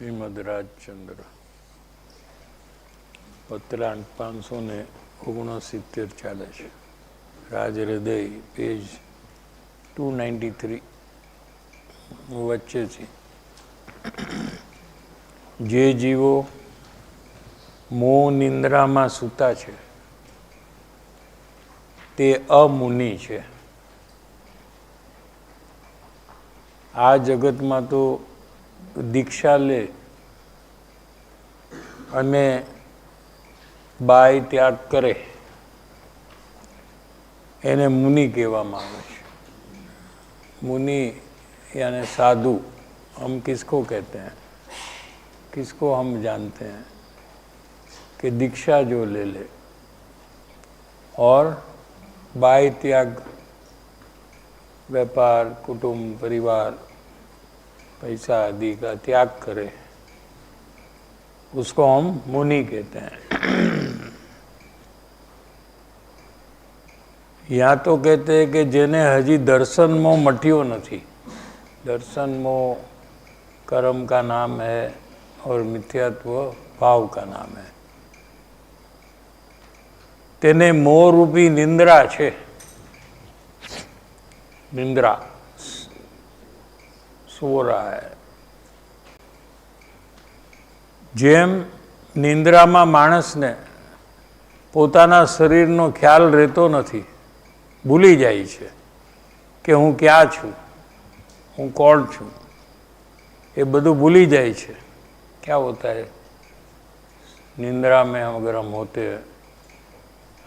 શ્રીમદ રાજચંદ્ર પત્રાંક 569 ચાલે છે. રાજ હૃદય પેજ 293 વચ્ચેથી. જે જીવો મોહ નિંદ્રામાં સૂતા છે તે અમુનિ છે. આ જગતમાં તો દીક્ષા લે અને બાય ત્યાગ કરે એને મુનિ કહેવામાં આવે છે. मुनि यानी साधु हम किसको कहते हैं, किसको हम जानते हैं कि दीक्षा जो ले ले और बाय त्याग व्यापार कुटुंब परिवार पैसा आदि का त्याग करे उसको हम मुनि कहते हैं. यहाँ तो कहते हैं कि जेने हजी दर्शन मोह मट्यो नहीं. दर्शन मोह कर्म का नाम है और मिथ्यात्व भाव का नाम है. तेने मोह रूपी निंद्रा छे. निंद्रा सो रहा है. जेम निंद्रा में माणस ने पोताना शरीर नो ख्याल रहतो नहीं. भूली जाए छे कि हूँ क्या छूँ, हूँ कौन छूँ, ये बधु भूली जाए छे. क्या होता है निंद्रा में अगर हम होते हैं,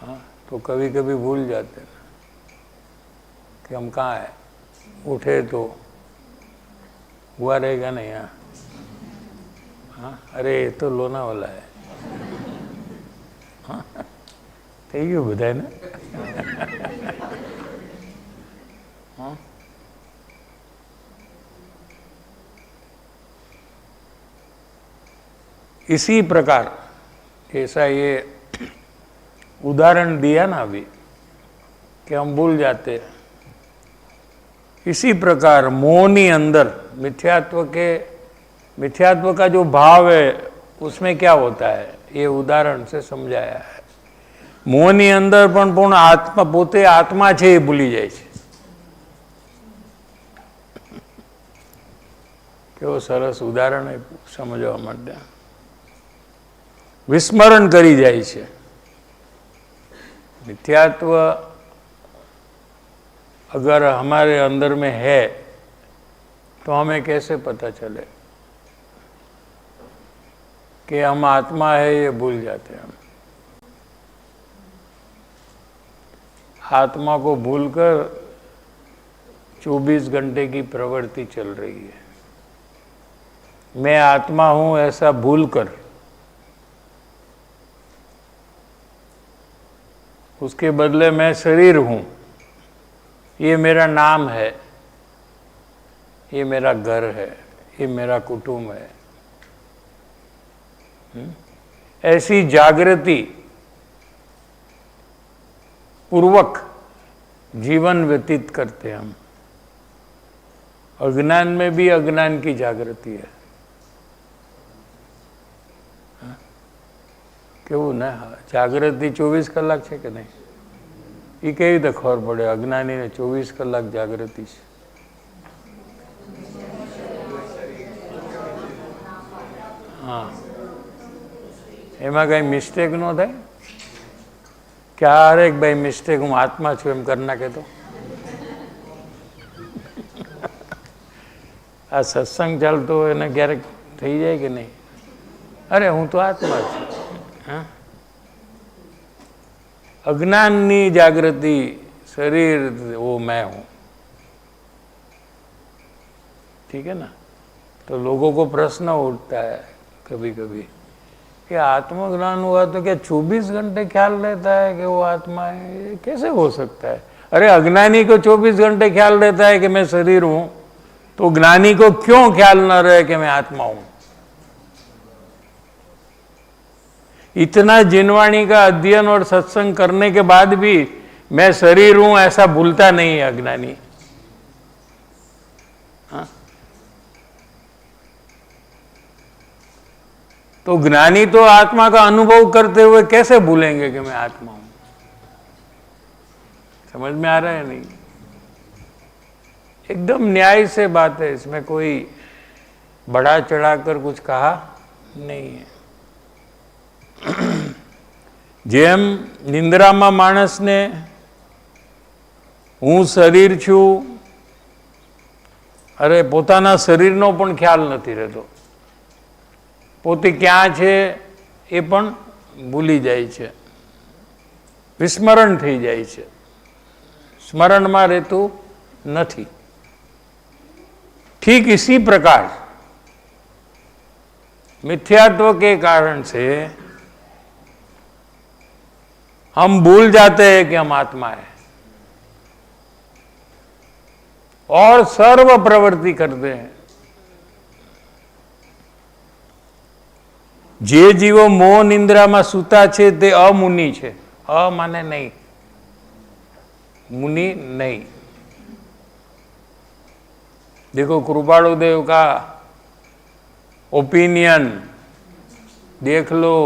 हाँ, तो कभी कभी भूल जाते हैं कि हम कहाँ हैं. उठे तो हुआ रहेगा नहीं. यहाँ हाँ, अरे ये तो लोनावाला है. हाँ, થઈ ગયું બધાને. इसी प्रकार ऐसा ये उदाहरण दिया ना अभी कि हम भूल जाते हैं. इसी प्रकार मोहनी अंदर मिथ्यात्व का जो भाव है उसमें क्या होता है ये उदाहरण से समझाया है. मोहनी अंदर पण पूर्ण आत्मा पोते आत्मा छे ये भूली जाए छे. केवो सरस उदाहरण है समझवा माटे. विस्मरण करी जाए छे. मिथ्यात्व अगर हमारे अंदर में है तो हमें कैसे पता चले कि हम आत्मा है, ये भूल जाते हैं. हम आत्मा को भूलकर 24 घंटे की प्रवृत्ति चल रही है. मैं आत्मा हूं ऐसा भूलकर उसके बदले मैं शरीर हूं, ये मेरा नाम है, ये मेरा घर है, ये मेरा कुटुंब है. ऐसी जागृति पूर्वक जीवन व्यतीत करते हम. अज्ञान में भी अज्ञान की जागृति है. केवू ना जागृति 24 कलाक है कि नहीं. ये कई रीते खबर पड़े अज्ञानी ने 24 कलाक जागृति है. हाँ, एमा कई मिस्टेक न थाय. क्यारेक भाई मिस्टेक हूँ आत्मा छू एम कर नाखे तो आ सत्संग चलतो एने क्यारेक थई जाए कि नहीं. अरे हूँ तो आत्मा छू. हाँ, अज्ञाननी जागृति शरीर वो मैं हूँ. ठीक है ना. तो लोगों को प्रश्न उठता है कभी कभी कि आत्मज्ञान हुआ तो क्या 24 घंटे ख्याल रहता है कि वो आत्मा है. ये कैसे हो सकता है. अरे अज्ञानी को 24 घंटे ख्याल रहता है कि मैं शरीर हूं, तो ज्ञानी को क्यों ख्याल न रहे कि मैं आत्मा हूं. इतना जिनवाणी का अध्ययन और सत्संग करने के बाद भी मैं शरीर हूं ऐसा भूलता नहीं है अज्ञानी. हाँ? तो ज्ञानी तो आत्मा का अनुभव करते हुए कैसे भूलेंगे कि मैं आत्मा हूं? समझ में आ रहा है नहीं? एकदम न्याय से बात है, इसमें कोई बढ़ा चढ़ाकर कुछ कहा नहीं है। જેમ નિંદ્રામાં માણસને હું શરીર છું, અરે પોતાના શરીરનો પણ ખ્યાલ નથી રહેતો, પોતે ક્યાં છે એ પણ ભૂલી જાય છે, વિસ્મરણ થઈ જાય છે, સ્મરણમાં રહેતું નથી। ठीक इसी प्रकार मिथ्यात्व के कारण से हम भूल जाते हैं कि हम आत्मा है और सर्व प्रवृत्ति करते हैं। जे जीवो मोह निंद्रा में सूता छे ते अमुनि छे। अ माने नहीं, मुनि नहीं। देखो कृपालुदेव का ओपिनियन देख लो।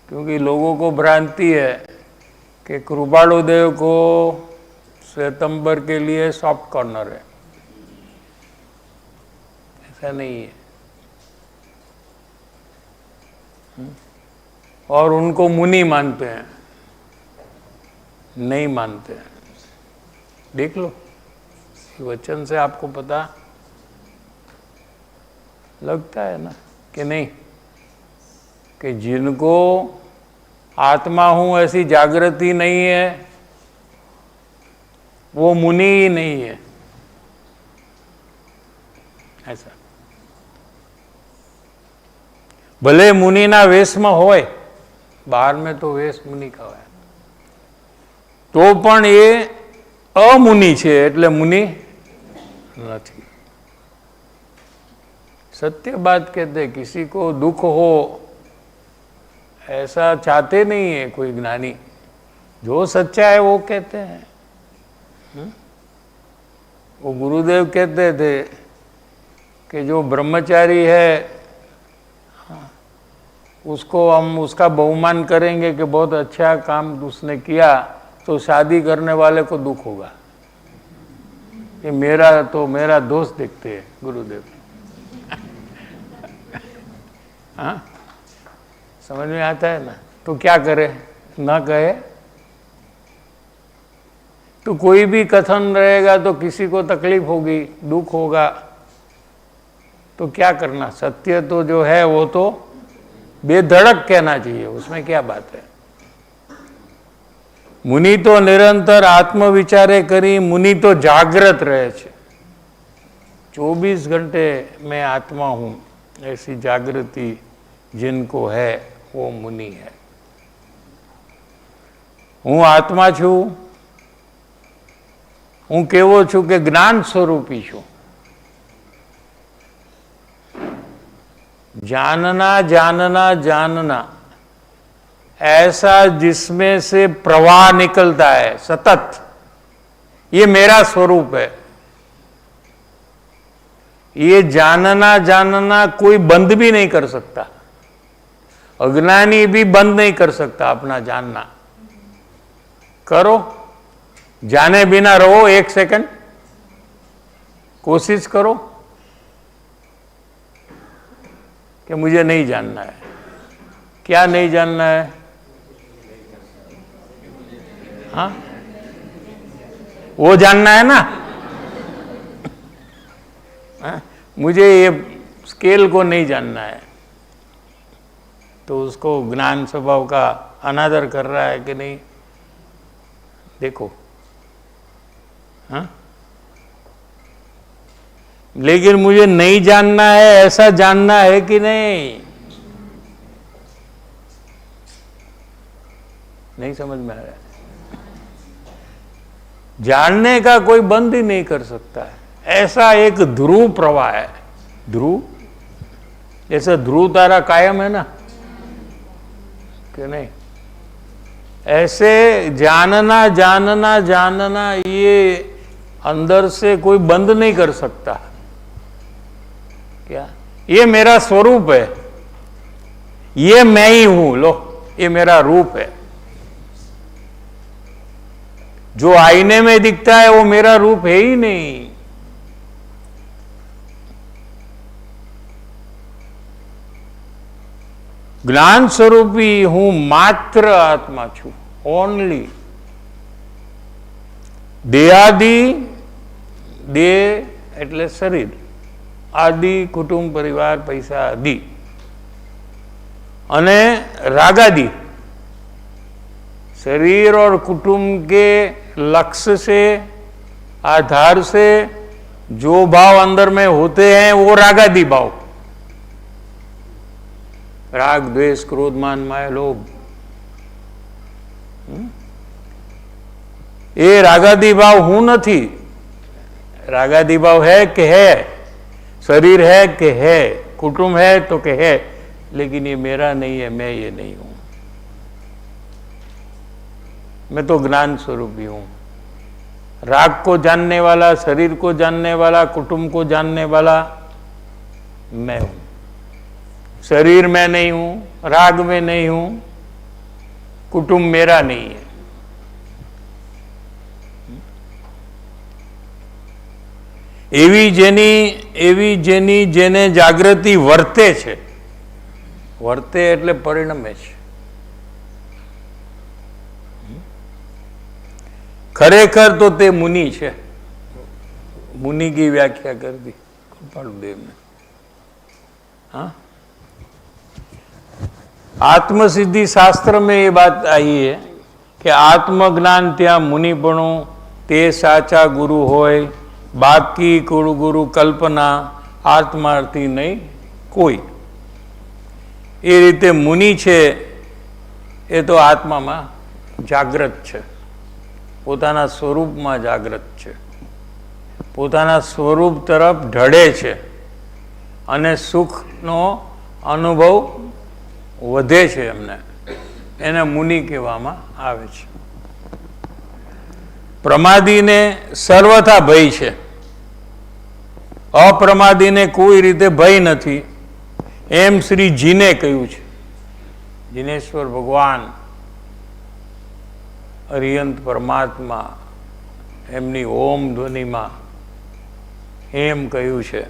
क्योंकि लोगों को भ्रांति है कि कृपालुदेव को श्वेतंबर के लिए सॉफ्ट कॉर्नर है। ऐसा नहीं है। और उनको मुनि मानते हैं, नहीं मानते हैं। देख लो, वचन से आपको पता लगता है ना कि नहीं, कि जिनको आत्मा हूं ऐसी जागृति नहीं है वो मुनि ही नहीं है। ऐसा भले मुनि ना वेश में होय, बाहर में तो वेश मुनि का है, तो पण ये अमुनि छे एटले मुनि नहीं। सत्य बात कहते, किसी को दुख हो ऐसा चाहते नहीं है कोई ज्ञानी। जो सच्चा है वो कहते हैं। वो गुरुदेव कहते थे कि जो ब्रह्मचारी है उसको हम उसका बहुमान करेंगे कि बहुत अच्छा काम उसने किया, तो शादी करने वाले को दुख होगा। ये मेरा दोस्त देखते हैं गुरुदेव। हाँ, समझ में आता है ना? तो क्या करे, ना कहे तो कोई भी कथन रहेगा तो किसी को तकलीफ होगी, दुख होगा। तो क्या करना, सत्य तो जो है वो तो बेधड़क कहना चाहिए, उसमें क्या बात है। मुनि तो निरंतर आत्मविचारे करी, मुनि तो जागृत रहे छे। 24 घंटे मैं आत्मा हूं ऐसी जागृति जिनको है वो मुनि है। हूँ आत्मा छू, हूँ केवो छू के ज्ञान स्वरूपी छू। जानना जानना जानना ऐसा जिसमें से प्रवाह निकलता है सतत, ये मेरा स्वरूप है। ये जानना जानना कोई बंद भी नहीं कर सकता, अज्ञानी भी बंद नहीं कर सकता अपना जानना। करो, जाने बिना रहो 1 सेकंड, कोशिश करो कि मुझे नहीं जानना है। क्या नहीं जानना है? हाँ, वो जानना है ना। हाँ? मुझे ये स्केल को नहीं जानना है, तो उसको ज्ञान स्वभाव का अनादर कर रहा है कि नहीं, देखो। हाँ, लेकिन मुझे नहीं जानना है ऐसा जानना है कि नहीं, नहीं समझ में आ रहा है। जानने का कोई बंद ही नहीं कर सकता है। ऐसा एक ध्रुव प्रवाह है। ध्रुव जैसे ध्रुव तारा कायम है ना, कि नहीं, ऐसे जानना जानना जानना ये अंदर से कोई बंद नहीं कर सकता। क्या? ये मेरा स्वरूप है, ये मैं ही हूं, लो ये मेरा रूप है। जो आईने में दिखता है वो मेरा रूप है ही नहीं। જ્ઞાન સ્વરૂપી હું માત્ર આત્મા છું, ઓનલી. દેહાદિ, દેહ એટલે શરીર, આદિ કુટુંબ પરિવાર પૈસા આદિ, અને रागादि शरीर और कुटुंब के लक्ष्य से, आधार से जो भाव अंदर में होते हैं वो रागादि भाव, राग द्वेष क्रोध मान माया लोभ, ये रागादि भाव हूं नहीं। रागादि भाव है कि है, शरीर है कि है, कुटुंब है तो कि है, लेकिन ये मेरा नहीं है, मैं ये नहीं हूं। मैं तो ज्ञान स्वरूपी हूं। राग को जानने वाला, शरीर को जानने वाला, कुटुंब को जानने वाला मैं हूं। शरीर में नहीं हूं, राग में नहीं हूं, कुटुंब मेरा नहीं है। एवी जेनी जेने जागृति वर्ते छे, वर्ते એટલે પરિણમે છે। खरेखर तो ते मुनि છે। मुनि की व्याख्या कर दी कृपालुदेव ने। हाँ, आत्मसिद्धि शास्त्र में ये बात आई है कि आत्मज्ञान त्या मुनिपणु ते साचा गुरु होय, बाकी गुरु कल्पना आत्मार्थी नहीं कोई। ये रीते मुनि छे ए तो आत्मा में जागृत छे, पोताना स्वरूप में जागृत छे, पोताना स्वरूप तरफ ढळे छे अने सुखनो अनुभव વધે છે એમને, એને મુનિ કહેવામાં આવે છે। પ્રમાદીને સર્વથા ભય છે, અપ્રમાદીને કોઈ રીતે ભય નથી, એમ શ્રીજીને કહ્યું છે। जिनेश्वर भगवान अरियंत परमात्मा एमनी ओम ध्वनि में एम कह્યું છે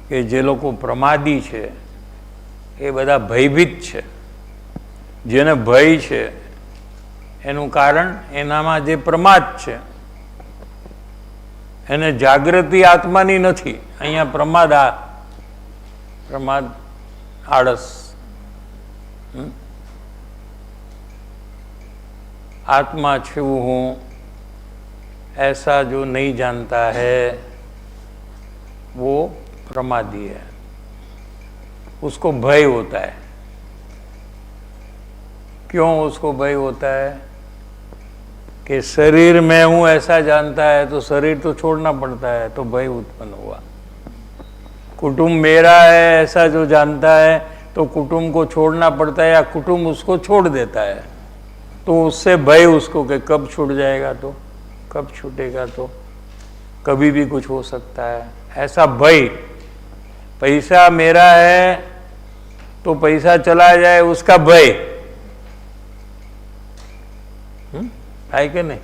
કે જે લોકો પ્રમાદી છે એ બધા ભયભીત છે। જેને ભય છે એનું કારણ એનામાં જે પ્રમાદ છે, એને જાગૃતિ આત્માની નથી। અહીંયા પ્રમાદ આળસ। आत्मा छू हूं ऐसा जो नहीं जानता है वो प्रमादी है, उसको भय होता है। क्यों उसको भय होता है? कि शरीर में हूं ऐसा जानता है तो शरीर तो छोड़ना पड़ता है, तो भय उत्पन्न हुआ। कुटुंब मेरा है ऐसा जो जानता है तो कुटुंब को छोड़ना पड़ता है, या कुटुंब उसको छोड़ देता है, तो उससे भय उसको कि कब छूट जाएगा, तो कब छूटेगा, तो कभी भी कुछ हो सकता है, ऐसा भय। पैसा मेरा है तो पैसा चला जाए उसका भय है कि नहीं?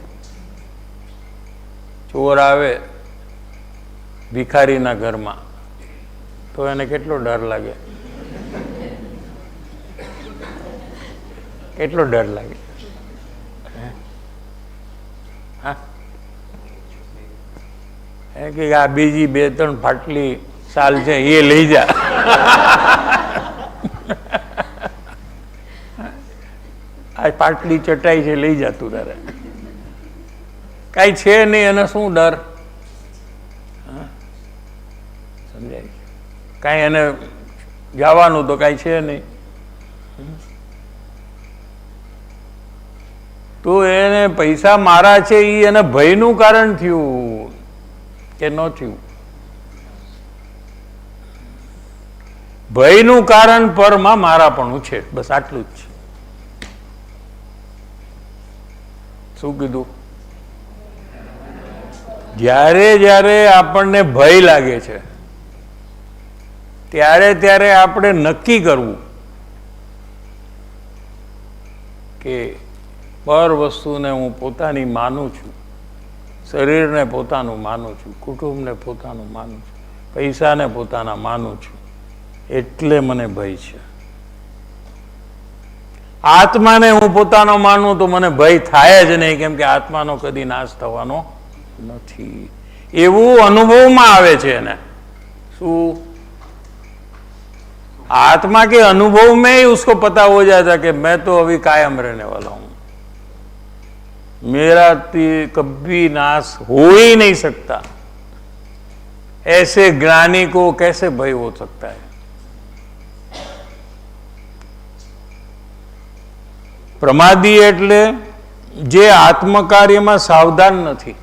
चोर आवे भिखारी ना घर में तो એને કેટલો ડર લાગે, કેટલો ડર લાગે। કે આ બીજી 2-3 ફાટલી સાલ છે એ લઈ જા। આ પાટલી ચટાઈ છે લઈ જા તું તારે, કાંઈ છે નહીં અને શું ડર? સમજાય? કાંઈ એને જવાનું તો કાંઈ છે નહીં, તો એને પૈસા મારા છે એ એને ભયનું કારણ થયું કે ન થયું? ભયનું કારણ પરમાં મારાપણું છે, બસ આટલું જ છે। શું કીધું? જ્યારે જ્યારે આપણને ભય લાગે છે ત્યારે ત્યારે આપણે નક્કી કરવું કે પર વસ્તુને હું પોતાની માનું છું, શરીરને પોતાનું માનું છું, કુટુંબને પોતાનું માનું છું, પૈસાને પોતાના માનું છું, એટલે મને ભય છે. આત્માને હું પોતાનો માનું તો મને ભય થાય જ નહીં, કેમ કે આત્માનો કદી નાશ થવાનો નથી. એવું અનુભવમાં આવે છે એને. શું? आत्मा के अनुभव में ही उसको पता हो जाता कि मैं तो अभी कायम रहने वाला हूं, मेरा कभी नाश हो ही नहीं सकता. ऐसे ज्ञानी को कैसे भय हो सकता है? प्रमादी એટલે જે આત્મકાર્યમાં સાવધાન નથી,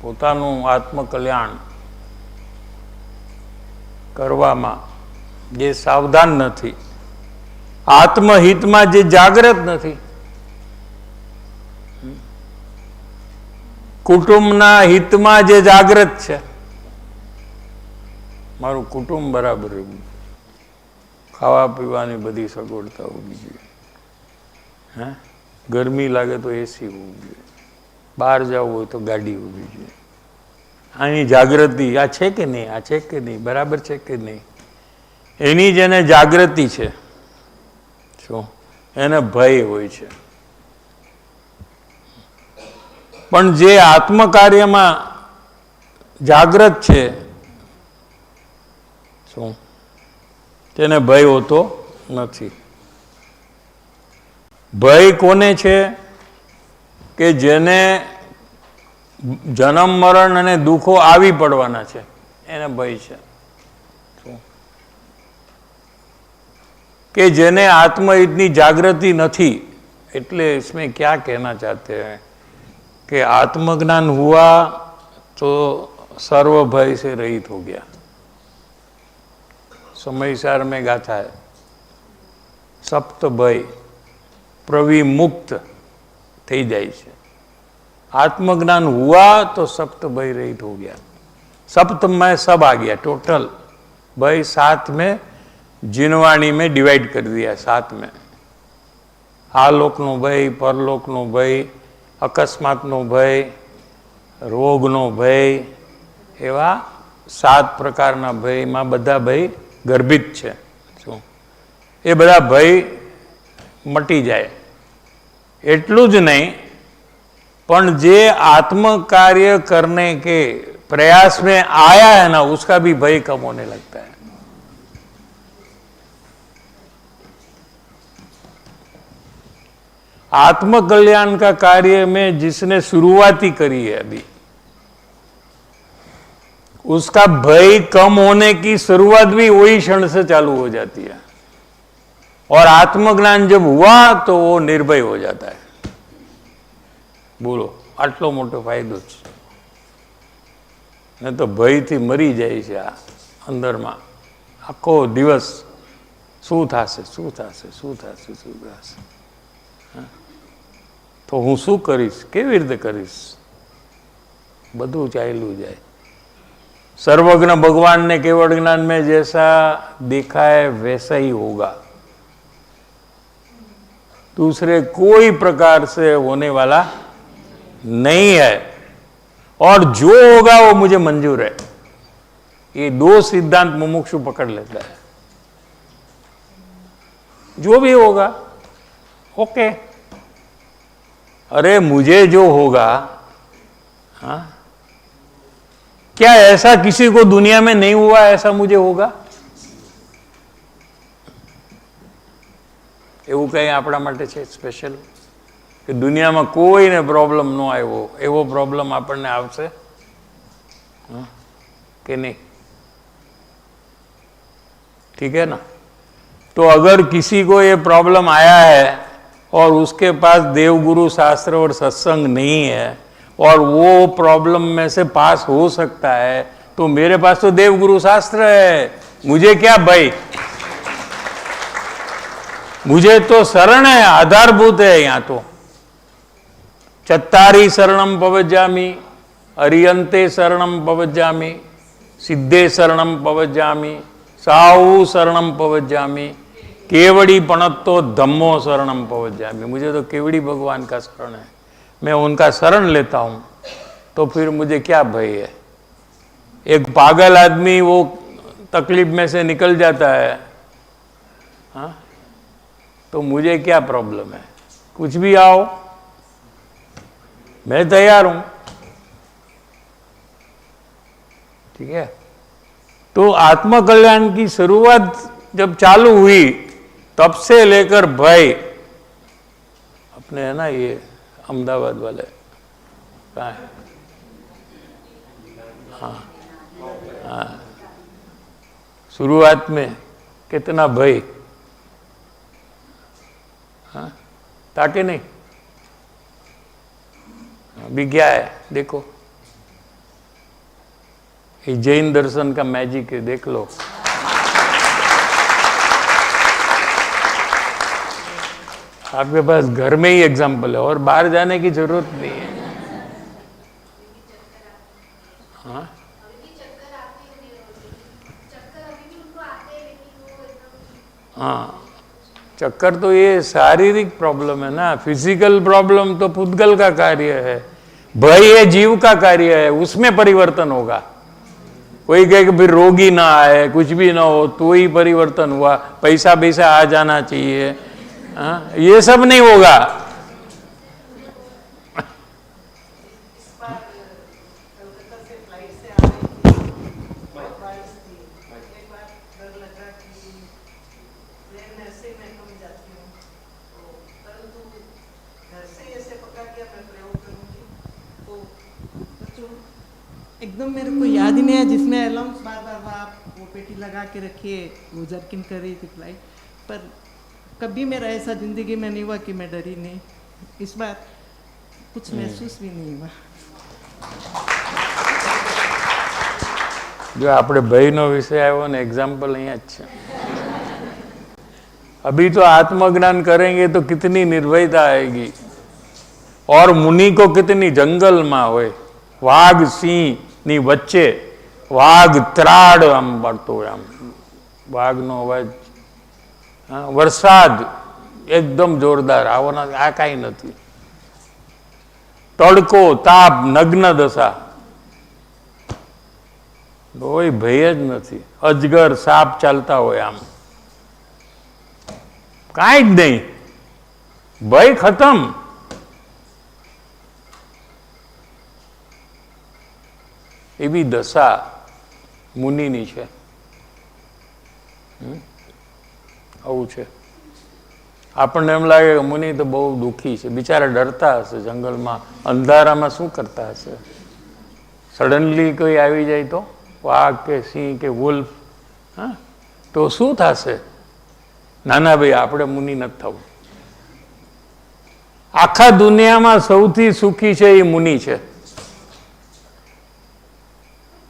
પોતાનું આત્મકલ્યાણ કરવામાં જે સાવધાન નથી, આત્મહિતમાં જે જાગૃત નથી, કુટુંબના હિતમાં જે જાગૃત છે, મારું કુટુંબ બરાબર રહેવું, ખાવા પીવાની બધી સગવડતા હોવી જોઈએ, હે, ગરમી લાગે તો એસી હોવું જોઈએ, બહાર જવું હોય તો ગાડી હોવી જોઈએ. આની જાગૃતિ આ છે કે નહીં, આ છે કે નહીં, બરાબર છે કે નહીં, એની જેને જાગૃતિ છે, શું એને ભય હોય છે. પણ જે આત્મકાર્યમાં જાગૃત છે, શું તેને ભય હોતો નથી. ભય કોને છે? કે જેને જન્મ મરણ અને દુઃખો આવી પડવાના છે, એને ભય છે. कि जिन्हें आत्महितनी जागृति नहीं. એટલે इसमें क्या कहना चाहते हैं कि आत्मज्ञान हुआ तो सर्व भय से रहित हो गया. समयसार में गाथा है, सप्त भय प्रविमुक्त थी जाए छे. आत्मज्ञान हुआ तो सप्त भय रहित हो गया. सप्त में सब आ गया, टोटल भय 7 में जीनवाणी में डिवाइड कर दिया. 7 में आलोकनो भय, परलोकनो भय, अकस्मातनो भय, रोगनो भय, एवा 7 प्रकारना भय में बधा भय गर्भित है. शू ए बधा भय मटी जाए. एटलू ज नहीं, पण जे आत्मकार्य करने के प्रयास में आया है ना, उसका भी भय कम होने लगता है. आत्म कल्याण का कार्य में जिसने शुरुआती करी है अभी, उसका भय कम होने की शुरुआत भी वही क्षण से चालू हो जाती है. और आत्मज्ञान जब हुआ तो वो निर्भय हो जाता है. बोलो, आटलो मोटो फायदो छे. नहीं तो भय थी मरी जाए छे. आ अंदर में आखो दिवस शू थाशे, शू थाशे, शू थाशे, शू थाशे, तो हूँ शू करीश, केवी रीते करीश, बधु चाल्यू जाए. सर्वज्ञ भगवान ने केवल ज्ञान में जैसा देखा है वैसा ही होगा, दूसरे कोई प्रकार से होने वाला नहीं है. और जो होगा वो मुझे मंजूर है. ये 2 सिद्धांत मुमुक्षु पकड़ लेता है. जो भी होगा ओके, अरे मुझे जो होगा, हाँ, क्या ऐसा किसी को दुनिया में नहीं हुआ ऐसा मुझे होगा? એવું કઈ આપણા માટે છે સ્પેશિયલ કે દુનિયામાં કોઈને પ્રોબ્લેમ ન આવ્યો એવો પ્રોબ્લેમ આપણને આવશે કે नहीं? ठीक है ना. तो अगर किसी को ये प्रॉब्लम आया है और उसके पास देवगुरु शास्त्र और सत्संग नहीं है और वो प्रॉब्लम में से पास हो सकता है, तो मेरे पास तो देवगुरु शास्त्र है, मुझे क्या भय? मुझे तो शरण है, आधारभूत है. यहाँ तो चत्तारी शरणम पवजामी, अरियंते शरणम पवज्जामि, सिद्धे शरणम पवज्जामि, साहु शरणम पवज्जामि, केवड़ी पणत्तो धम्मो शरणम पवज्जामि। मुझे तो केवड़ी भगवान का शरण है, मैं उनका शरण लेता हूँ, तो फिर मुझे क्या भय है। एक पागल आदमी वो तकलीफ में से निकल जाता है, हाँ, तो मुझे क्या प्रॉब्लम है। कुछ भी आओ, मैं तैयार हूं। ठीक है, तो आत्मकल्याण की शुरुआत जब चालू हुई तब से लेकर भय, अपने है ना ये अहमदाबाद वाले, कहाँ है, हाँ हाँ, शुरुआत में कितना भय, हाँ, ताकि नहीं। अभी क्या है देखो, ये जैन दर्शन का मैजिक है, देख लो। आपके पास घर में ही एग्जाम्पल है और बाहर जाने की जरूरत नहीं है। हाँ, हाँ, चक्कर तो ये शारीरिक प्रॉब्लम है ना, फिजिकल प्रॉब्लम तो पुद्गल का कार्य है, भय ये जीव का कार्य है, उसमें परिवर्तन होगा। कोई कहे कि फिर रोगी ना आए, कुछ भी ना हो तो ही परिवर्तन हुआ, पैसा पैसा आ जाना चाहिए, हाँ, ये सब नहीं होगा। एकदम मेरे को याद ही नहीं है, जिसमें अलाउंस बार बार आप वो पेटी लगा के रखिए, वो जर्किन कर रही थी फ्लाइट, पर कभी मेरा ऐसा जिंदगी में नहीं हुआ कि मैं डरी नहीं। इस बार कुछ महसूस भी नहीं हुआ। जो આપણે ભયનો વિષય આવ્યો ને એક્ઝામ્પલ અહીંયા જ છે। अभी तो आत्मज्ञान करेंगे तो कितनी निर्भयता आएगी, और मुनि को कितनी जंगल में होय, वाघ सिंह ની વચ્ચે વાઘ ત્રાડ આમ પડતો હોય, આમ વાઘનો અવાજ, હા, વરસાદ એકદમ જોરદાર, આવવાના આ કાંઈ નથી, તડકો તાપ નગ્ન દશા, કોઈ ભય જ નથી, અજગર સાપ ચાલતા હોય, આમ કાંઈ જ નહીં, ભય ખતમ। એવી દશા મુનિની છે, આવું છે। આપણને એમ લાગે કે મુનિ તો બહુ દુઃખી છે, બિચારા ડરતા હશે, જંગલમાં અંધારામાં શું કરતા હશે, સડનલી કોઈ આવી જાય તો વાઘ કે સિંહ કે વુલ્ફ, હા, તો શું થશે। ના ના ભાઈ, આપણે મુનિ નથી થવું। આખા દુનિયામાં સૌથી સુખી છે એ મુનિ છે।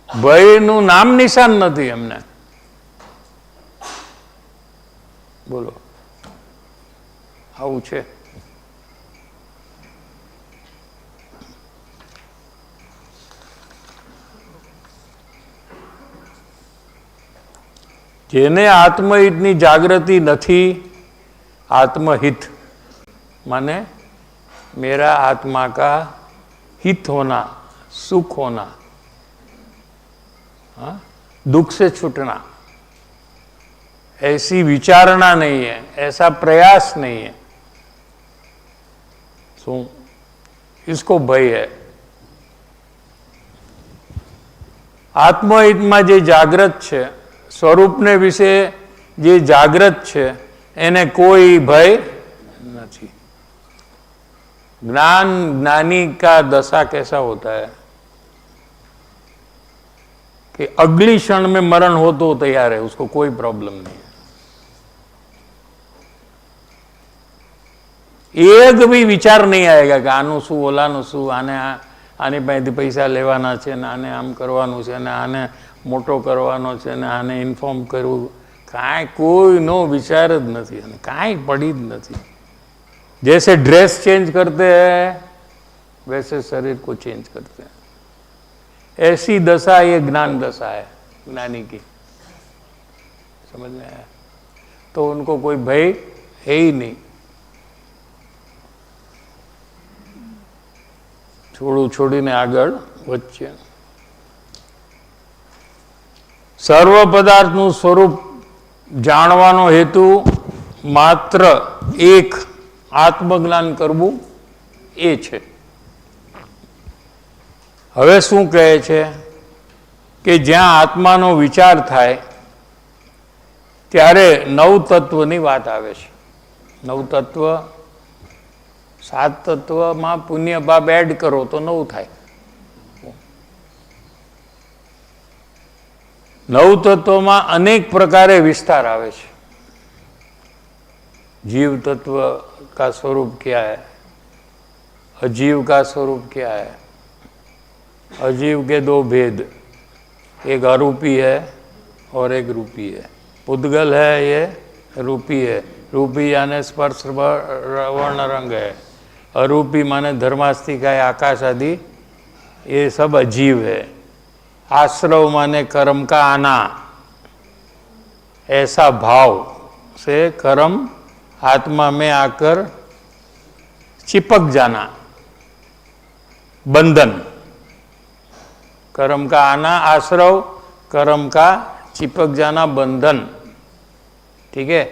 ભયનું નામ નિશાન નથી એમને, બોલો, આવું છે। જેને આત્મહિતની જાગૃતિ નથી, आत्महित माने मेरा आत्मा का हित होना, सुख होना, हाँ? दुख से छूटना, ऐसी विचारणा नहीं है, ऐसा प्रयास नहीं है, सो इसको भय है। आत्महितમાં જે જાગ્રત છે, સ્વરૂપને વિશે જે જાગ્રત છે, એને કોઈ ભય નથી। ज्ञान ज्ञानी का दशा कैसा होता है कि अगली क्षण में मरण हो तो तैयार है, उसको कोई प्रॉब्लम नहीं है। एक भी विचार नहीं आएगा कि आनु शू ओलानु शू, आने आने पासेथी पैसा लेवाना छे ने आने आम करवानुं छे ने आने मोटो करवानो छे ने आने इन्फॉर्म करवुं, कांई कोईनो विचार ज नथी अने कांई पड़ी ज नथी। जैसे ड्रेस चेंज करते हैं वैसे शरीर को चेंज करते हैं। ऐसी दशा ये ज्ञान दशा है ज्ञानी की। समझ में आया? तो उनको कोई भय है ही नहीं। છોડીને આગળ વચ્ચે સર્વ પદાર્થનું સ્વરૂપ જાણવાનો હેતુ માત્ર એક આત્મજ્ઞાન કરવું એ છે। હવે શું કહે છે કે જ્યાં આત્માનો વિચાર થાય ત્યારે નવ તત્વની વાત આવે છે। નવ તત્વ, 7 તત્વમાં પુણ્ય પાપ એડ કરો તો 9 થાય। 9 તત્વમાં અનેક પ્રકારે વિસ્તાર આવે છે। जीव तत्व का स्वरूप क्या है, अजीव का स्वरूप क्या है। अजीव के 2 भेद, एक अरूपी है और एक रूपी है। पुद्गल है ये रूपी है, रूपी यानी स्पर्श वर्ण रंग है। अरूपी माने धर्मास्तिका है, आकाश आदि, ये सब अजीव है। आश्रव माने कर्म का आना, ऐसा भाव से कर्म आत्मा में आकर चिपक जाना, बंधन। कर्म का आना आश्रव, कर्म का चिपक जाना बंधन। ठीक है।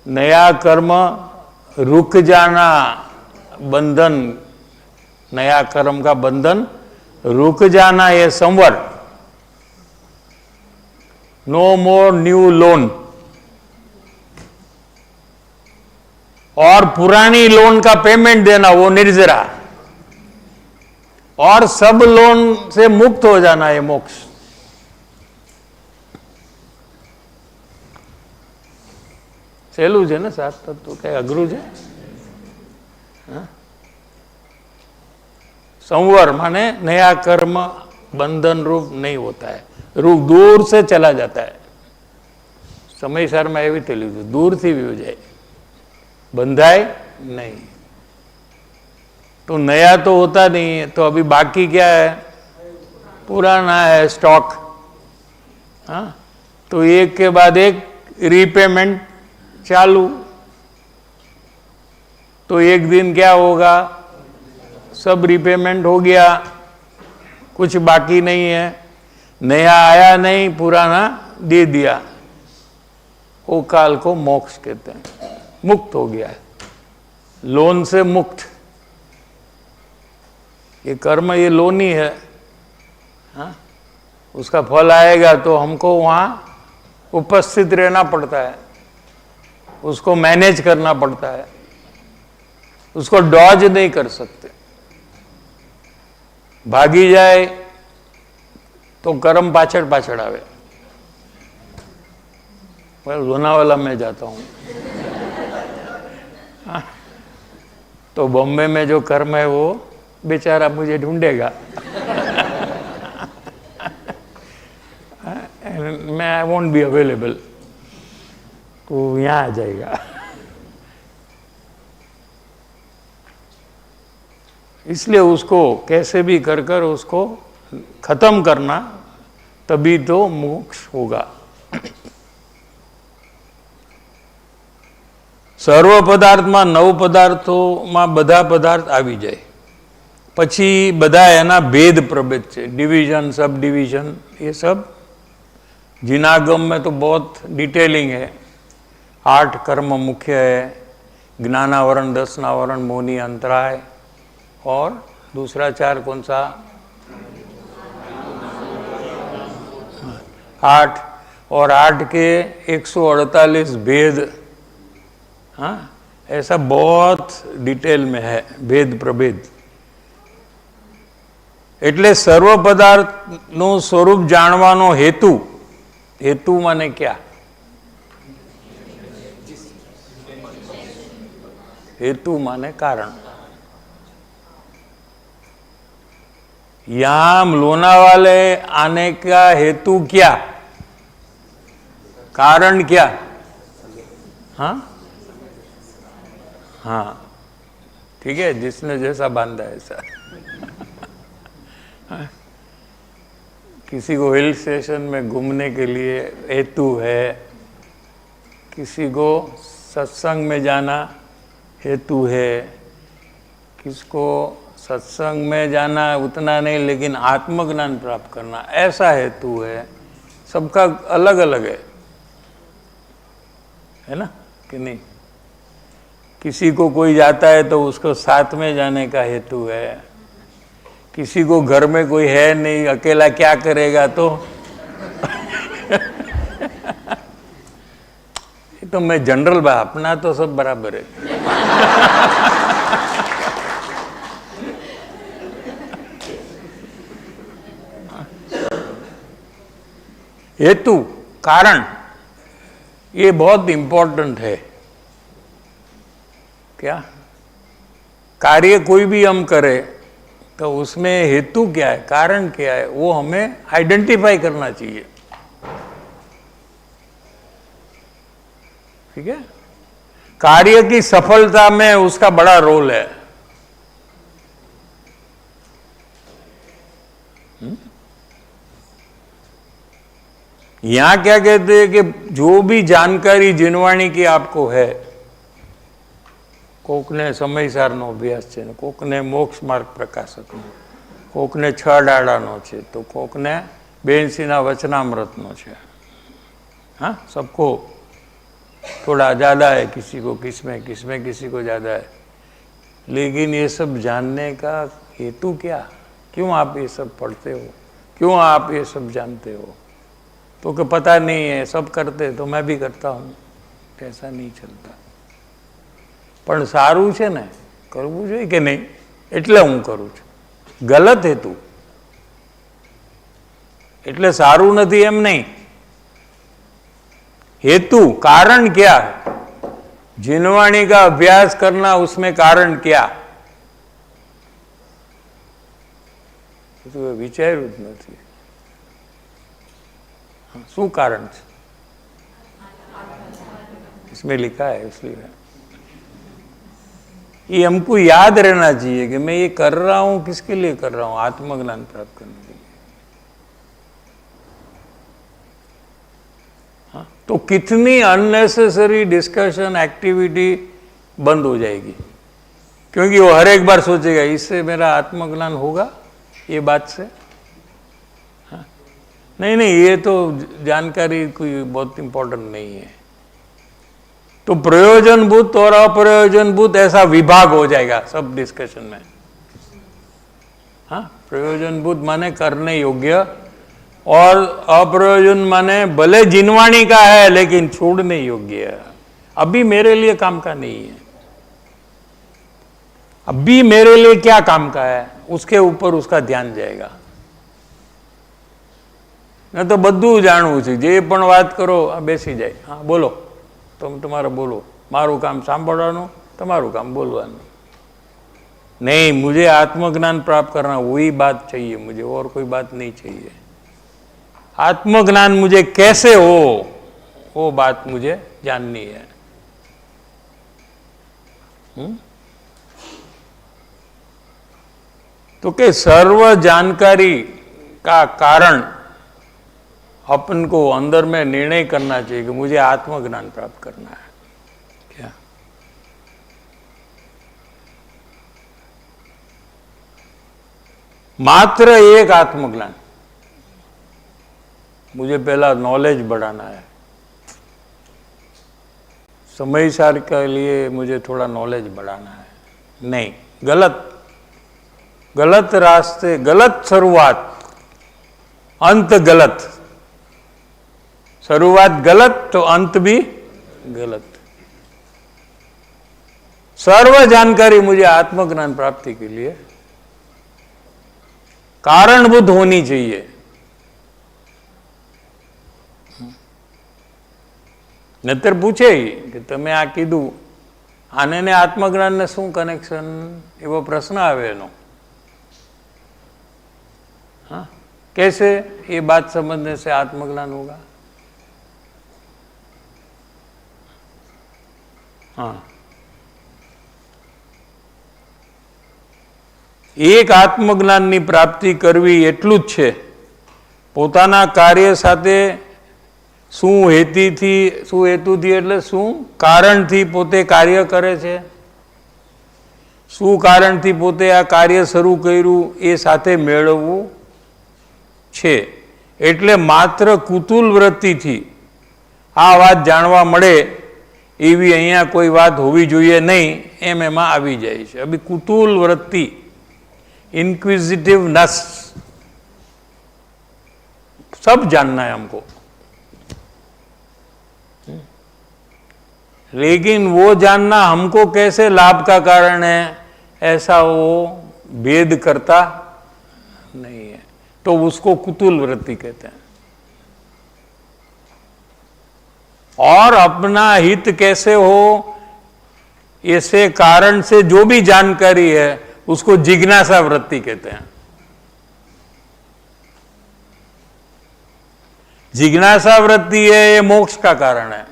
नया कर्म रुक जाना बंधन, नया कर्म का बंधन रुक जाना ये संवर। No more new loan. और पुरानी लोन का पेमेंट देना वो निर्जरा, और सब लोन से मुक्त हो जाना ये मोक्ष। सहेलू है ना 7 तत्व, क्या अघरू है? संवर माने नया कर्म बंधन रूप नहीं होता है, रूप दूर से चला जाता है। समयसर में एवं थी दूर थी व्यू जाए, बंधाए नहीं। तो नया तो होता नहीं है, तो अभी बाकी क्या है? पुराना है स्टॉक। हाँ, तो एक के बाद एक रीपेमेंट चालू। तो एक दिन क्या होगा? सब रीपेमेंट हो गया, कुछ बाकी नहीं है, नया आया नहीं, पुराना दे दिया। वो काल को मोक्ष कहते हैं, मुक्त हो गया है, लोन से मुक्त। ये कर्म ये लोन ही है। हाँ, उसका फल आएगा तो हमको वहाँ उपस्थित रहना पड़ता है, उसको मैनेज करना पड़ता है, उसको डॉज नहीं कर सकते। भागी जाए तो कर्म पाछड़ पाछड़ आवे। लोनावाला में जाता हूँ तो बॉम्बे में जो कर्म है वो बेचारा मुझे ढूंढेगा। मैं आई वोंट बी अवेलेबल, तो यहाँ आ जाएगा। इसलिए उसको कैसे भी कर कर उसको खत्म करना, तभी तो मोक्ष होगा। सर्व पदार्थ में 9 पदार्थों में बधा पदार्थ आवी जाए, पछी बधा एना भेद प्रभेद है, डिवीजन सब डिवीजन, ये सब जिनागम में तो बहुत डिटेलिंग है। 8 कर्म मुख्य है, ज्ञानावरण, 10 नावरण, मौनी, अंतराय, और दूसरा 4 कौन सा? 8, और 8 के 148 भेद। हाँ, ऐसा बहुत डिटेल में है भेद प्रभेद। એટલે સર્વ પદાર્થનું સ્વરૂપ જાણવાનો હેતુ, હેતુ માને क्या? हेतु माने कारण। यहां लोनावाले आने का हेतु क्या? कारण क्या? हाँ हाँ, ठीक है, जिसने जैसा बांधा ऐसा। किसी को हिल स्टेशन में घूमने के लिए हेतु है, किसी को सत्संग में जाना हेतु है, किसको सत्संग में जाना उतना नहीं लेकिन आत्मज्ञान प्राप्त करना ऐसा हेतु है। सबका अलग अलग है ना कि नहीं? किसी को कोई जाता है तो उसको साथ में जाने का हेतु है, किसी को घर में कोई है नहीं, अकेला क्या करेगा तो ये तो मैं जनरल बा, अपना तो सब बराबर है। हेतु कारण ये बहुत इंपॉर्टेंट है। क्या कार्य कोई भी हम करें तो उसमें हेतु क्या है, कारण क्या है, वो हमें आइडेंटिफाई करना चाहिए। ठीक है? कार्य की सफलता में उसका बड़ा रोल है। यहां क्या कहते हैं कि जो भी जानकारी जिनवाणी की आपको है, કોકને સમયસારનો અભ્યાસ છે ને કોકને મોક્ષ માર્ગ પ્રકાશકનો, કોકને 6 દાડાનો છે તો કોકને 82ના વચનામૃતનો છે। हाँ, सबको थोड़ा ज़्यादा है, किसी को किसमें किसी को ज़्यादा है, लेकिन ये सब जानने का हेतु क्या? क्यों आप ये सब पढ़ते हो, क्यों आप ये सब जानते हो? तो कि पता नहीं है, सब करते तो मैं भी करता हूँ, ऐसा नहीं चलता। પણ સારું છે ને, કરવું જોઈએ કે નહીં, એટલે હું કરું છું। ગલત હેતુ એટલે સારું નથી એમ નહીં। हेतु कारण क्या है? जिनवाणी का अभ्यास करना, उसमें कारण क्या? तो विचार्યું જ નથી। શું કારણ છે? इसमें लिखा है, इसलिए ये हमको याद रहना चाहिए कि मैं ये कर रहा हूं, किसके लिए कर रहा हूं? आत्मज्ञान प्राप्त करने के लिए। हाँ, तो कितनी अननेसेसरी डिस्कशन एक्टिविटी बंद हो जाएगी, क्योंकि वो हर एक बार सोचेगा इससे मेरा आत्मज्ञान होगा, ये बात से। हाँ, नहीं ये तो जानकारी कोई बहुत इंपॉर्टेंट नहीं है। तो प्रयोजनभूत और अप्रयोजनभूत ऐसा विभाग हो जाएगा सब डिस्कशन में। हाँ, प्रयोजनभूत माने करने योग्य और अप्रयोजन माने भले जिनवाणी का है लेकिन छोड़ने योग्य, अभी मेरे लिए काम का नहीं है, अभी मेरे लिए क्या काम का है उसके ऊपर उसका ध्यान जाएगा। न तो બધું જાણવું છે, જે પણ વાત કરો બેસી જાય, હા બોલો, तुम तुम्हारा बोलो, मारू काम सांभळवानुं, तमारू काम बोलवानुं। नहीं, मुझे आत्मज्ञान प्राप्त करना, वही बात चाहिए मुझे, और कोई बात नहीं चाहिए। आत्मज्ञान मुझे कैसे हो वो बात मुझे जाननी है। तो कि सर्व जानकारी का कारण अपन को अंदर में निर्णय करना चाहिए कि मुझे आत्मज्ञान प्राप्त करना है। क्या मात्र एक आत्मज्ञान, मुझे पहला नॉलेज बढ़ाना है, समय सार के लिए मुझे थोड़ा नॉलेज बढ़ाना है। नहीं, गलत रास्ते, गलत शुरुआत, अंत गलत। शुरुआत गलत तो अंत भी गलत। सर्व जानकारी मुझे आत्मज्ञान प्राप्ति के लिए कारणभूत होनी चाहिए। नहीतर पूछे कि तमे आ कीधुं, आने ने आत्मज्ञान ने शुं कनेक्शन, एवो प्रश्न आवे एनो। हाँ, कैसे ये बात समझने से आत्मज्ञान होगा? हाँ, एक आत्मज्ञान की प्राप्ति करवी एटलुं ज छे પોતાના કાર્ય સાથે શું હેતુથી એટલે શું કારણથી પોતે કાર્ય કરે છે, શું કારણથી પોતે આ કાર્ય શરૂ કર્યું એ સાથે મેળવવું છે. એટલે માત્ર કુતુલ વૃત્તિથી આ વાત જાણવા મળે એવી અહીંયા કોઈ વાત હોવી જોઈએ નહીં એમ એમાં આવી જાય છે. અભી કુતુલ વૃત્તિ, इंक्विजिटिवनेस, सब जानना है हमको, लेकिन वो जानना हमको कैसे लाभ का कारण है ऐसा वो भेद करता नहीं है, तो उसको कुतूल वृत्ति कहते हैं. और अपना हित कैसे हो ऐसे कारण से जो भी जानकारी है उसको जिज्ञासा वृत्ति कहते हैं. जिज्ञासा वृत्ति है ये मोक्ष का कारण है,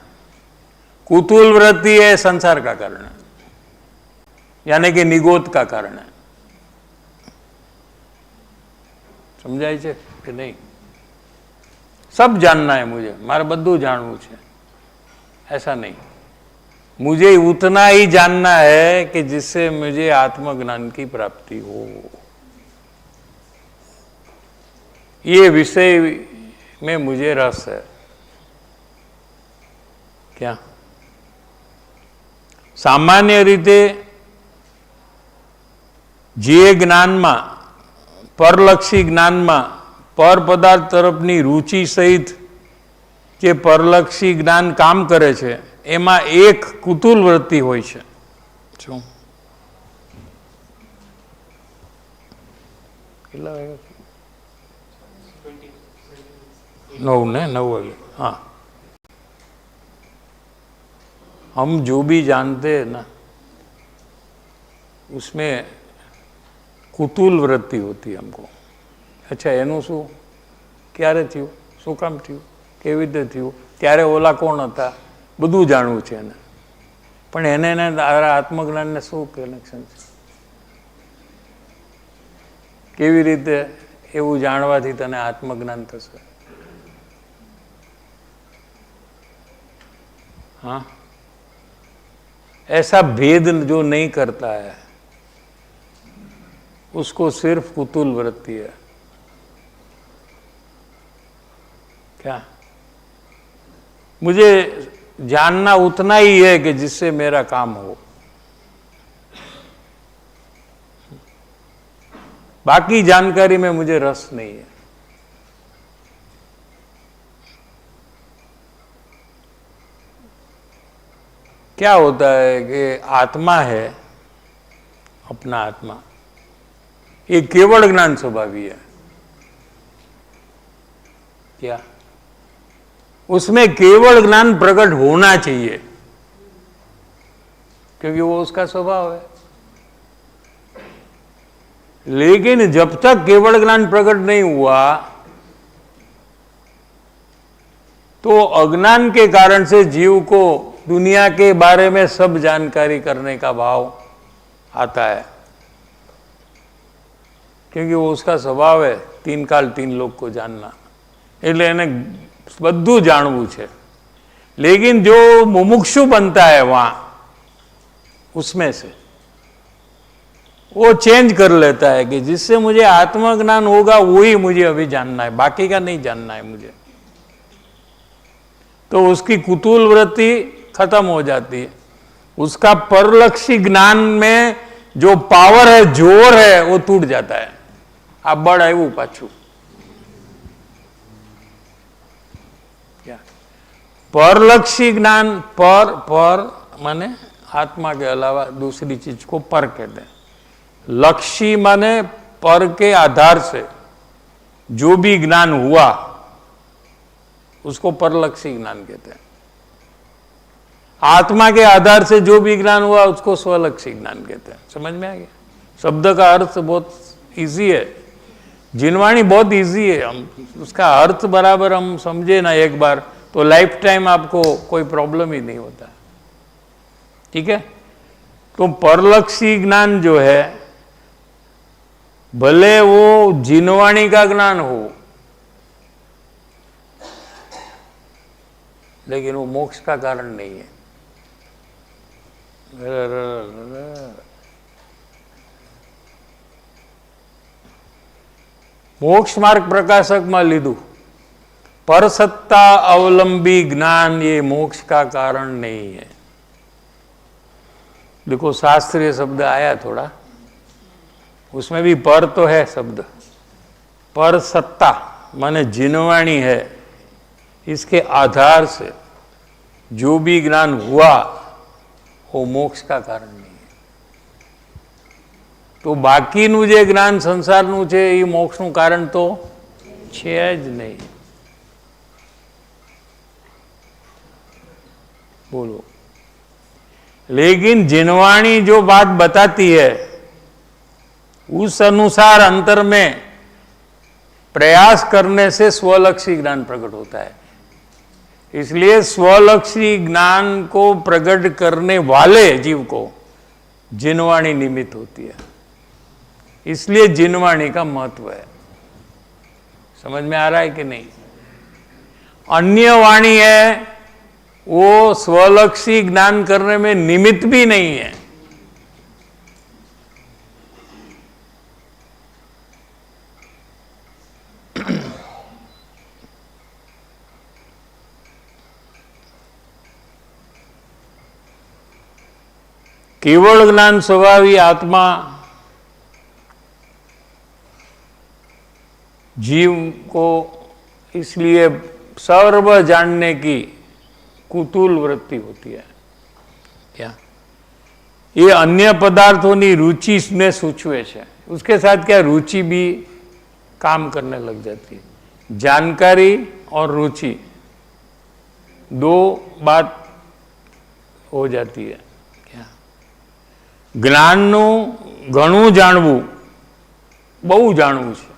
कुतूल वृत्ति है संसार का कारण है, यानी कि निगोद का कारण है. समझाय છે कि नहीं? सब जानना है मुझे, मारे बद्दू जानवू है, ऐसा नहीं. मुझे उतना ही जानना है कि जिससे मुझे आत्मज्ञान की प्राप्ति हो. ये विषय में मुझे रस है. क्या सामान्य रीते जे ज्ञान में परलक्षी ज्ञान में पर पदार्थ तरफनी रुचि सहित जे परलक्षी ज्ञान काम करे छे एमा एक कुतूल वृत्ति होय छे. શું કેટલા વાગ્યા? 9 वागे. हाँ, हम जो भी जानते हैं ना उसमें कुतूल वृत्ति होती है हमको. अच्छा एनु शू, क्यारे थयुं, शुं काम थयुं, केवी रीते थयुं, त्यारे ओला कोण हता, બધું જાણવું છે એને. પણ એને આત્મજ્ઞાનને શું કનેક્શન છે? કેવી રીતે એવું જાણવાથી તને આત્મજ્ઞાન થશે? हाँ, ऐसा भेद जो नहीं करता है उसको सिर्फ कुतूल वृत्ति है. क्या मुझे जानना उतना ही है कि जिससे मेरा काम हो, बाकी जानकारी में मुझे रस नहीं है. क्या होता है कि आत्मा है, अपना आत्मा, ये केवल ज्ञान स्वभावी है. क्या उसमें केवल ज्ञान प्रकट होना चाहिए क्योंकि वो उसका स्वभाव है. लेकिन जब तक केवल ज्ञान प्रकट नहीं हुआ तो अज्ञान के कारण से जीव को दुनिया के बारे में सब जानकारी करने का भाव आता है, क्योंकि वो उसका स्वभाव है तीन काल तीन लोग को जानना. એટલે એને બધું જાણવું છે. लेकिन जो मुमुक्षु बनता है वहां उसमें से वो चेंज कर लेता है कि जिससे मुझे आत्मज्ञान होगा वही मुझे अभी जानना है, बाकी का नहीं जानना है मुझे. तो उसकी कुतूल वृत्ति खत्म हो जाती है. उसका परलक्षी ज्ञान में जो पावर है, जोर है, वो टूट जाता है. आ बड़ आयु पाछू. क्या परलक्षी ज्ञान, पर माने आत्मा के अलावा दूसरी चीज को पर कहते हैं. लक्षी माने पर के आधार से जो भी ज्ञान हुआ उसको परलक्षी ज्ञान कहते हैं. आत्मा के आधार से जो भी ज्ञान हुआ उसको स्वलक्षी ज्ञान कहते हैं. समझ में आ गया? शब्द का अर्थ बहुत इजी है, जिनवाणी बहुत इजी है. हम उसका अर्थ बराबर हम समझे ना एक बार तो लाइफ टाइम आपको कोई प्रॉब्लम ही नहीं होता. ठीक है? तो परलक्षी ज्ञान जो है, भले वो जिनवाणी का ज्ञान हो लेकिन वो मोक्ष का कारण नहीं है। मोक्ष मार्ग प्रकाशक में लीधु, पर सत्ता अवलंबी ज्ञान ये मोक्ष का कारण नहीं है। देखो शास्त्रीय शब्द आया थोड़ा, उसमें भी पर तो है शब्द, पर सत्ता माने जिनवाणी है, इसके आधार से जो भी ज्ञान हुआ वो मोक्ष का कारण नहीं है। तो बाकीનું જે જ્ઞાન સંસારનું છે એ મોક્ષનું કારણ તો છે જ નહીં। बोलो, लेकिन जिनवाणी जो बात बताती है उस अनुसार अंतर में प्रयास करने से स्वलक्षी ज्ञान प्रकट होता है। इसलिए स्वलक्षी ज्ञान को प्रकट करने वाले जीव को जिनवाणी निमित्त होती है, इसलिए जिनवाणी का महत्व है। समझ में आ रहा है कि नहीं? अन्य वाणी है वो स्वलक्षी ज्ञान करने में निमित्त भी नहीं है। केवल ज्ञान स्वभावी आत्मा जीव को इसलिए सर्व जानने की कुतूल वृत्ति होती है। क्या ये अन्य पदार्थों की रुचि में सूचवे है, उसके साथ क्या रुचि भी काम करने लग जाती है। जानकारी और रुचि दो बात हो जाती है। क्या ज्ञाननु घणું જાણવું, बहु જાણવું છે,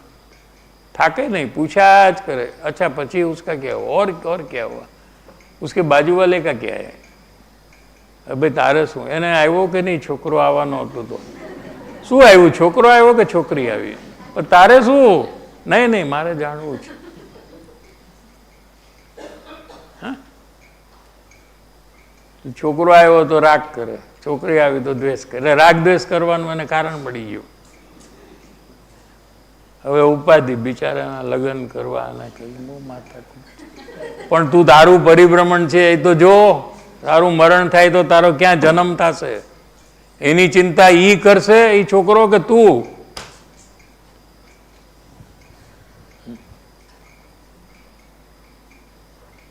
થાકે नहीं, पूछा ज करे, अच्छा પછી उसका क्या हुआ और क्या हुआ, उसके बाजू वाले का क्या है, अबे तारे शू એને આવ્યો કે નહીં છોકરો આવવાનો હતો તો શું આવ્યું, છોકરો આવ્યો કે છોકરી આવી, પણ તારે શું, નહીં નહીં મારે જાણવું છે। છોકરો આવ્યો તો રાગ કરે, છોકરી આવી તો દ્વેષ કરે, રાગ દ્વેષ કરવાનું એને કારણ મળી ગયું। હવે ઉપાધિ બિચારાના લગ્ન કરવાના કે માથા, પણ તું તારું પરિભ્રમણ છે એ તો જો, તારું મરણ થાય તો તારો ક્યાં જન્મ થશે એની ચિંતા ઈ કરશે એ છોકરો કે તું?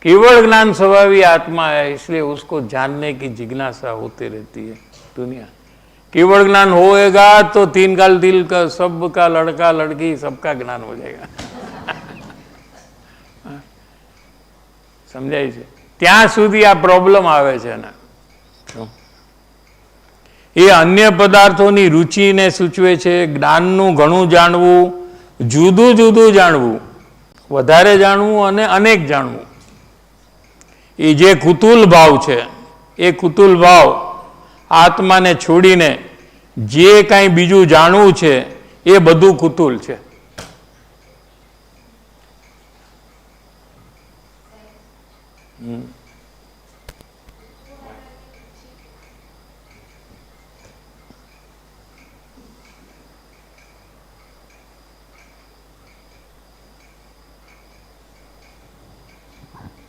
केवल ज्ञान स्वभावी आत्मा है, इसलिए उसको जानने की जिज्ञासा होती रहती है। दुनिया केवल ज्ञान होएगा तो तीन काल दिल का सबका लड़का लड़की सबका ज्ञान हो जाएगा। समझाय छे? ત્યાં સુધી આ પ્રોબ્લેમ આવે છે ને। એ અન્ય પદાર્થોની રુચિને સૂચવે છે। જ્ઞાનનું ઘણું જાણવું, જુદું જુદું જાણવું, વધારે જાણવું અને અનેક જાણવું, એ જે કુતુલ ભાવ છે એ કુતુલ ભાવ આત્માને છોડીને જે કાંઈ બીજું જાણવું છે એ બધું કુતુલ છે।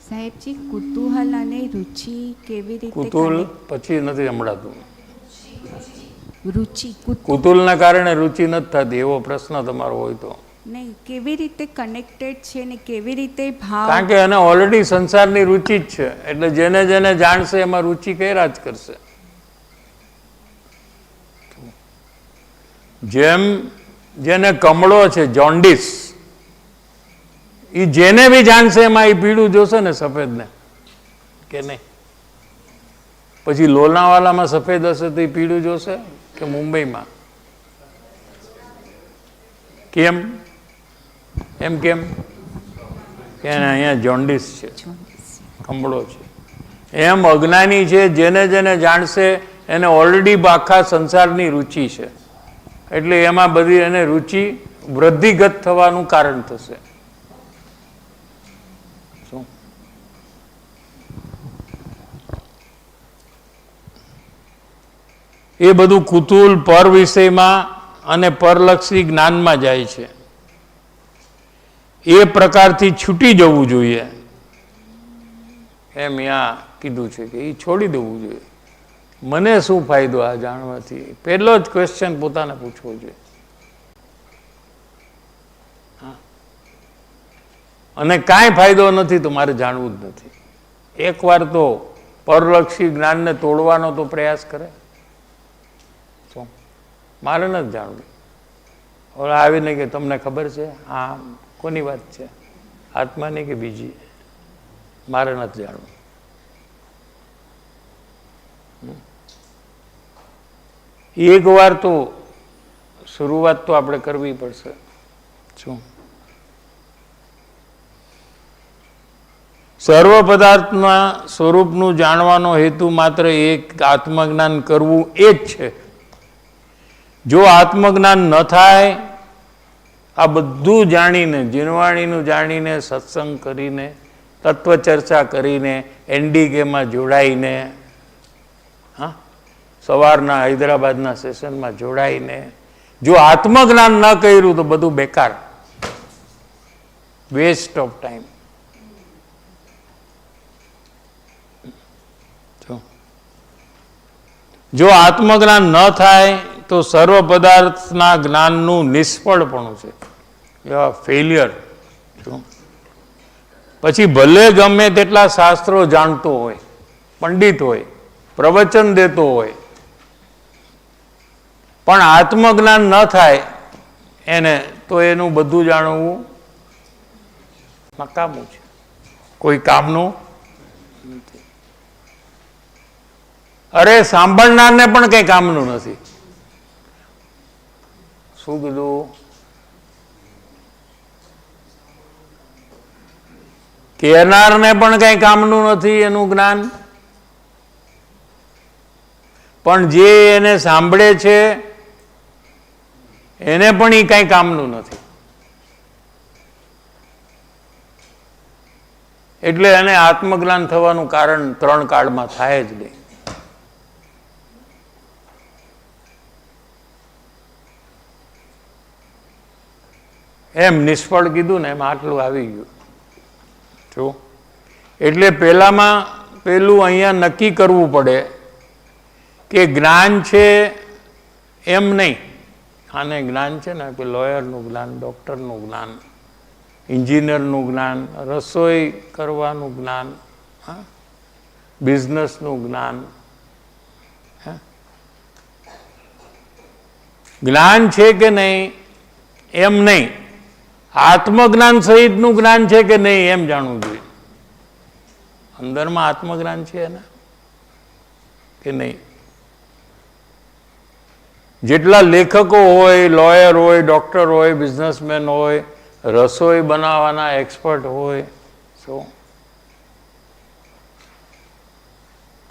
સાહેબજી, કુતૂહલ અને રુચિ કેવી રીતે? કુતુલ પછી નથી સંભળાતું। રુચિ કુતુલના કારણે રુચિ નથી થતી એવો પ્રશ્ન તમારો હોય તો નહીં, કેવી રીતે કનેક્ટેડ છે ને કેવી રીતે ભાવ? કારણ કે એને ઓલરેડી સંસારની રુચિ જ છે, એટલે જેને જેને જાણશે એમાં રુચિ કર્યા જ કરશે। જેમ જેને કમળો છે, જોન્ડિસ, એ જેને બી જાણશે એમાં એ પીળું જોશે ને સફેદ ને, કે નહીં? પછી લોનાવાલામાં સફેદ હશે તો એ પીળું જોશે કે મુંબઈમાં? કેમ? એમ કેમ કે અહીંયા જોન્ડિસ છે, કમળો છે। એમ અજ્ઞાની છે, જેને જેને જાણશે એને ઓલરેડી આખા સંસારની રુચિ છે, એટલે એમાં બધી એને રુચિ વૃદ્ધિગત થવાનું કારણ થશે। શું એ બધું કુતૂહલ પર વિષયમાં અને પરલક્ષી જ્ઞાનમાં જાય છે. એ પ્રકારથી છૂટી જવું જોઈએ એમ અહીંયા કીધું છે કે એ છોડી દેવું જોઈએ. મને શું ફાયદો આ જાણવાથી? પહેલો જ ક્વેશ્ચન પોતાને પૂછવો જોઈએ. અને કાંઈ ફાયદો નથી તો મારે જાણવું જ નથી. એકવાર તો પરલક્ષી જ્ઞાનને તોડવાનો તો પ્રયાસ કરે. શું મારે નથી જાણવું. હવે આવીને કે તમને ખબર છે આ કોની વાત છે, આત્માની કે બીજી? મારે નથી જાણવું. એક વાર તો શરૂઆત તો આપણે કરવી પડશે. શું સર્વ પદાર્થના સ્વરૂપનું જાણવાનો હેતુ માત્ર એક આત્મજ્ઞાન કરવું એ જ છે. જો આત્મજ્ઞાન ન થાય, આ બધું જાણીને, જીનવાણીનું જાણીને, સત્સંગ કરીને, તત્વચર્ચા કરીને, એનડીકેમાં જોડાઈને, હા, સવારના હૈદરાબાદના સેશનમાં જોડાઈને જો આત્મજ્ઞાન ન કર્યું તો બધું બેકાર, વેસ્ટ ઓફ ટાઈમ. જો આત્મજ્ઞાન ન થાય તો સર્વ પદાર્થના જ્ઞાનનું નિષ્ફળપણું છે, એવા ફેલિયર. પછી ભલે ગમે તેટલા શાસ્ત્રો જાણતો હોય, પંડિત હોય, પ્રવચન દેતો હોય, પણ આત્મજ્ઞાન ન થાય એને તો એનું બધું જાણવું નકામું છે, કોઈ કામનું નથી. અરે સાંભળનારને પણ કઈ કામનું નથી. શું કીધું? કહેનારને પણ કઈ કામનું નથી એનું જ્ઞાન, પણ જે એને સાંભળે છે એને પણ એ કઈ કામનું નથી. એટલે એને આત્મજ્ઞાન થવાનું કારણ 3 કાળમાં થાય જ નહીં. એમ નિષ્ફળ કીધું ને એમ આટલું આવી ગયું. જો એટલે પેલું અહીંયા નક્કી કરવું પડે કે જ્ઞાન છે એમ નહીં. આને જ્ઞાન છે ને કે લોયરનું જ્ઞાન, ડૉક્ટરનું જ્ઞાન, એન્જિનિયરનું જ્ઞાન, રસોઈ કરવાનું જ્ઞાન, બિઝનેસનું જ્ઞાન. જ્ઞાન છે કે નહીં એમ નહીં, આત્મજ્ઞાન સહિતનું જ્ઞાન છે કે નહીં એમ જાણવું જોઈએ. અંદરમાં આત્મજ્ઞાન છે ને કે નહીં? જેટલા લેખકો હોય, લોયર હોય, ડૉક્ટર હોય, બિઝનેસમેન હોય, રસોઈ બનાવવાના એક્સપર્ટ હોય, શું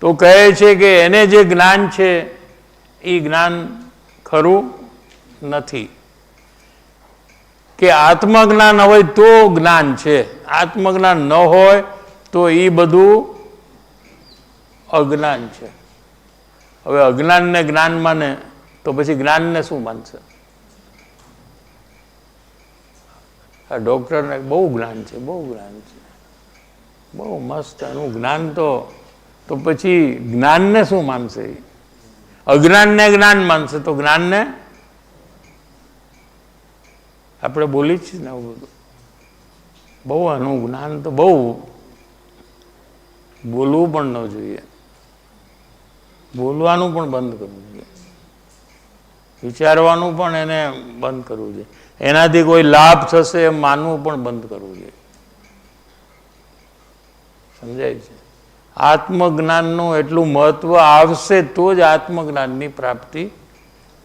તો કહે છે કે એને જે જ્ઞાન છે એ જ્ઞાન ખરું નથી. કે આત્મજ્ઞાન હોય તો જ્ઞાન છે, આત્મજ્ઞાન ન હોય તો એ બધું અજ્ઞાન છે. હવે અજ્ઞાનને જ્ઞાન માને તો પછી જ્ઞાનને શું માનશે? આ ડૉક્ટરને બહુ જ્ઞાન છે, બહુ જ્ઞાન છે, બહુ મસ્ત એનું જ્ઞાન, તો પછી જ્ઞાનને શું માનશે? અજ્ઞાનને જ્ઞાન માનશે તો જ્ઞાનને આપણે બોલી જ ને આવું બધું. બહુ આનું જ્ઞાન તો બહુ બોલવું પણ ન જોઈએ, બોલવાનું પણ બંધ કરવું જોઈએ, વિચારવાનું પણ એને બંધ કરવું જોઈએ, એનાથી કોઈ લાભ થશે એમ માનવું પણ બંધ કરવું જોઈએ. સમજાય છે? આત્મજ્ઞાનનું એટલું મહત્વ આવશે તો જ આત્મજ્ઞાનની પ્રાપ્તિ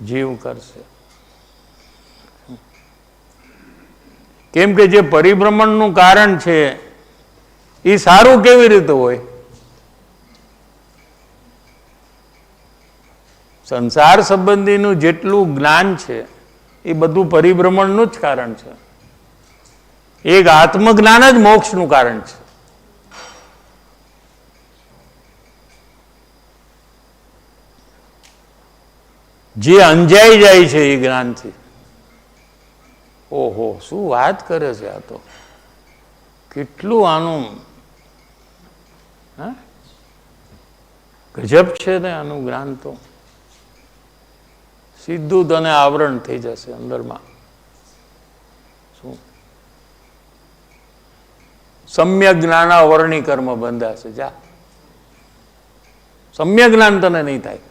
જીવ કરશે. કેમ કે જે પરિભ્રમણનું કારણ છે એ સારું કેવી રીતે હોય? સંસાર સંબંધીનું જેટલું જ્ઞાન છે એ બધું પરિભ્રમણનું જ કારણ છે. એક આત્મજ્ઞાન જ મોક્ષનું કારણ છે. જે અંજાઈ જાય છે એ જ્ઞાનથી. ઓહો, શું વાત કરે છે આ તો! કેટલું આનું ગજબ છે ને આનું જ્ઞાન તો. સીધું તને આવરણ થઈ જશે અંદરમાં. શું સમ્યક જ્ઞાન વર્ણી કર્મ બંધાશે. જા, સમ્યક જ્ઞાન તને નહીં થાય.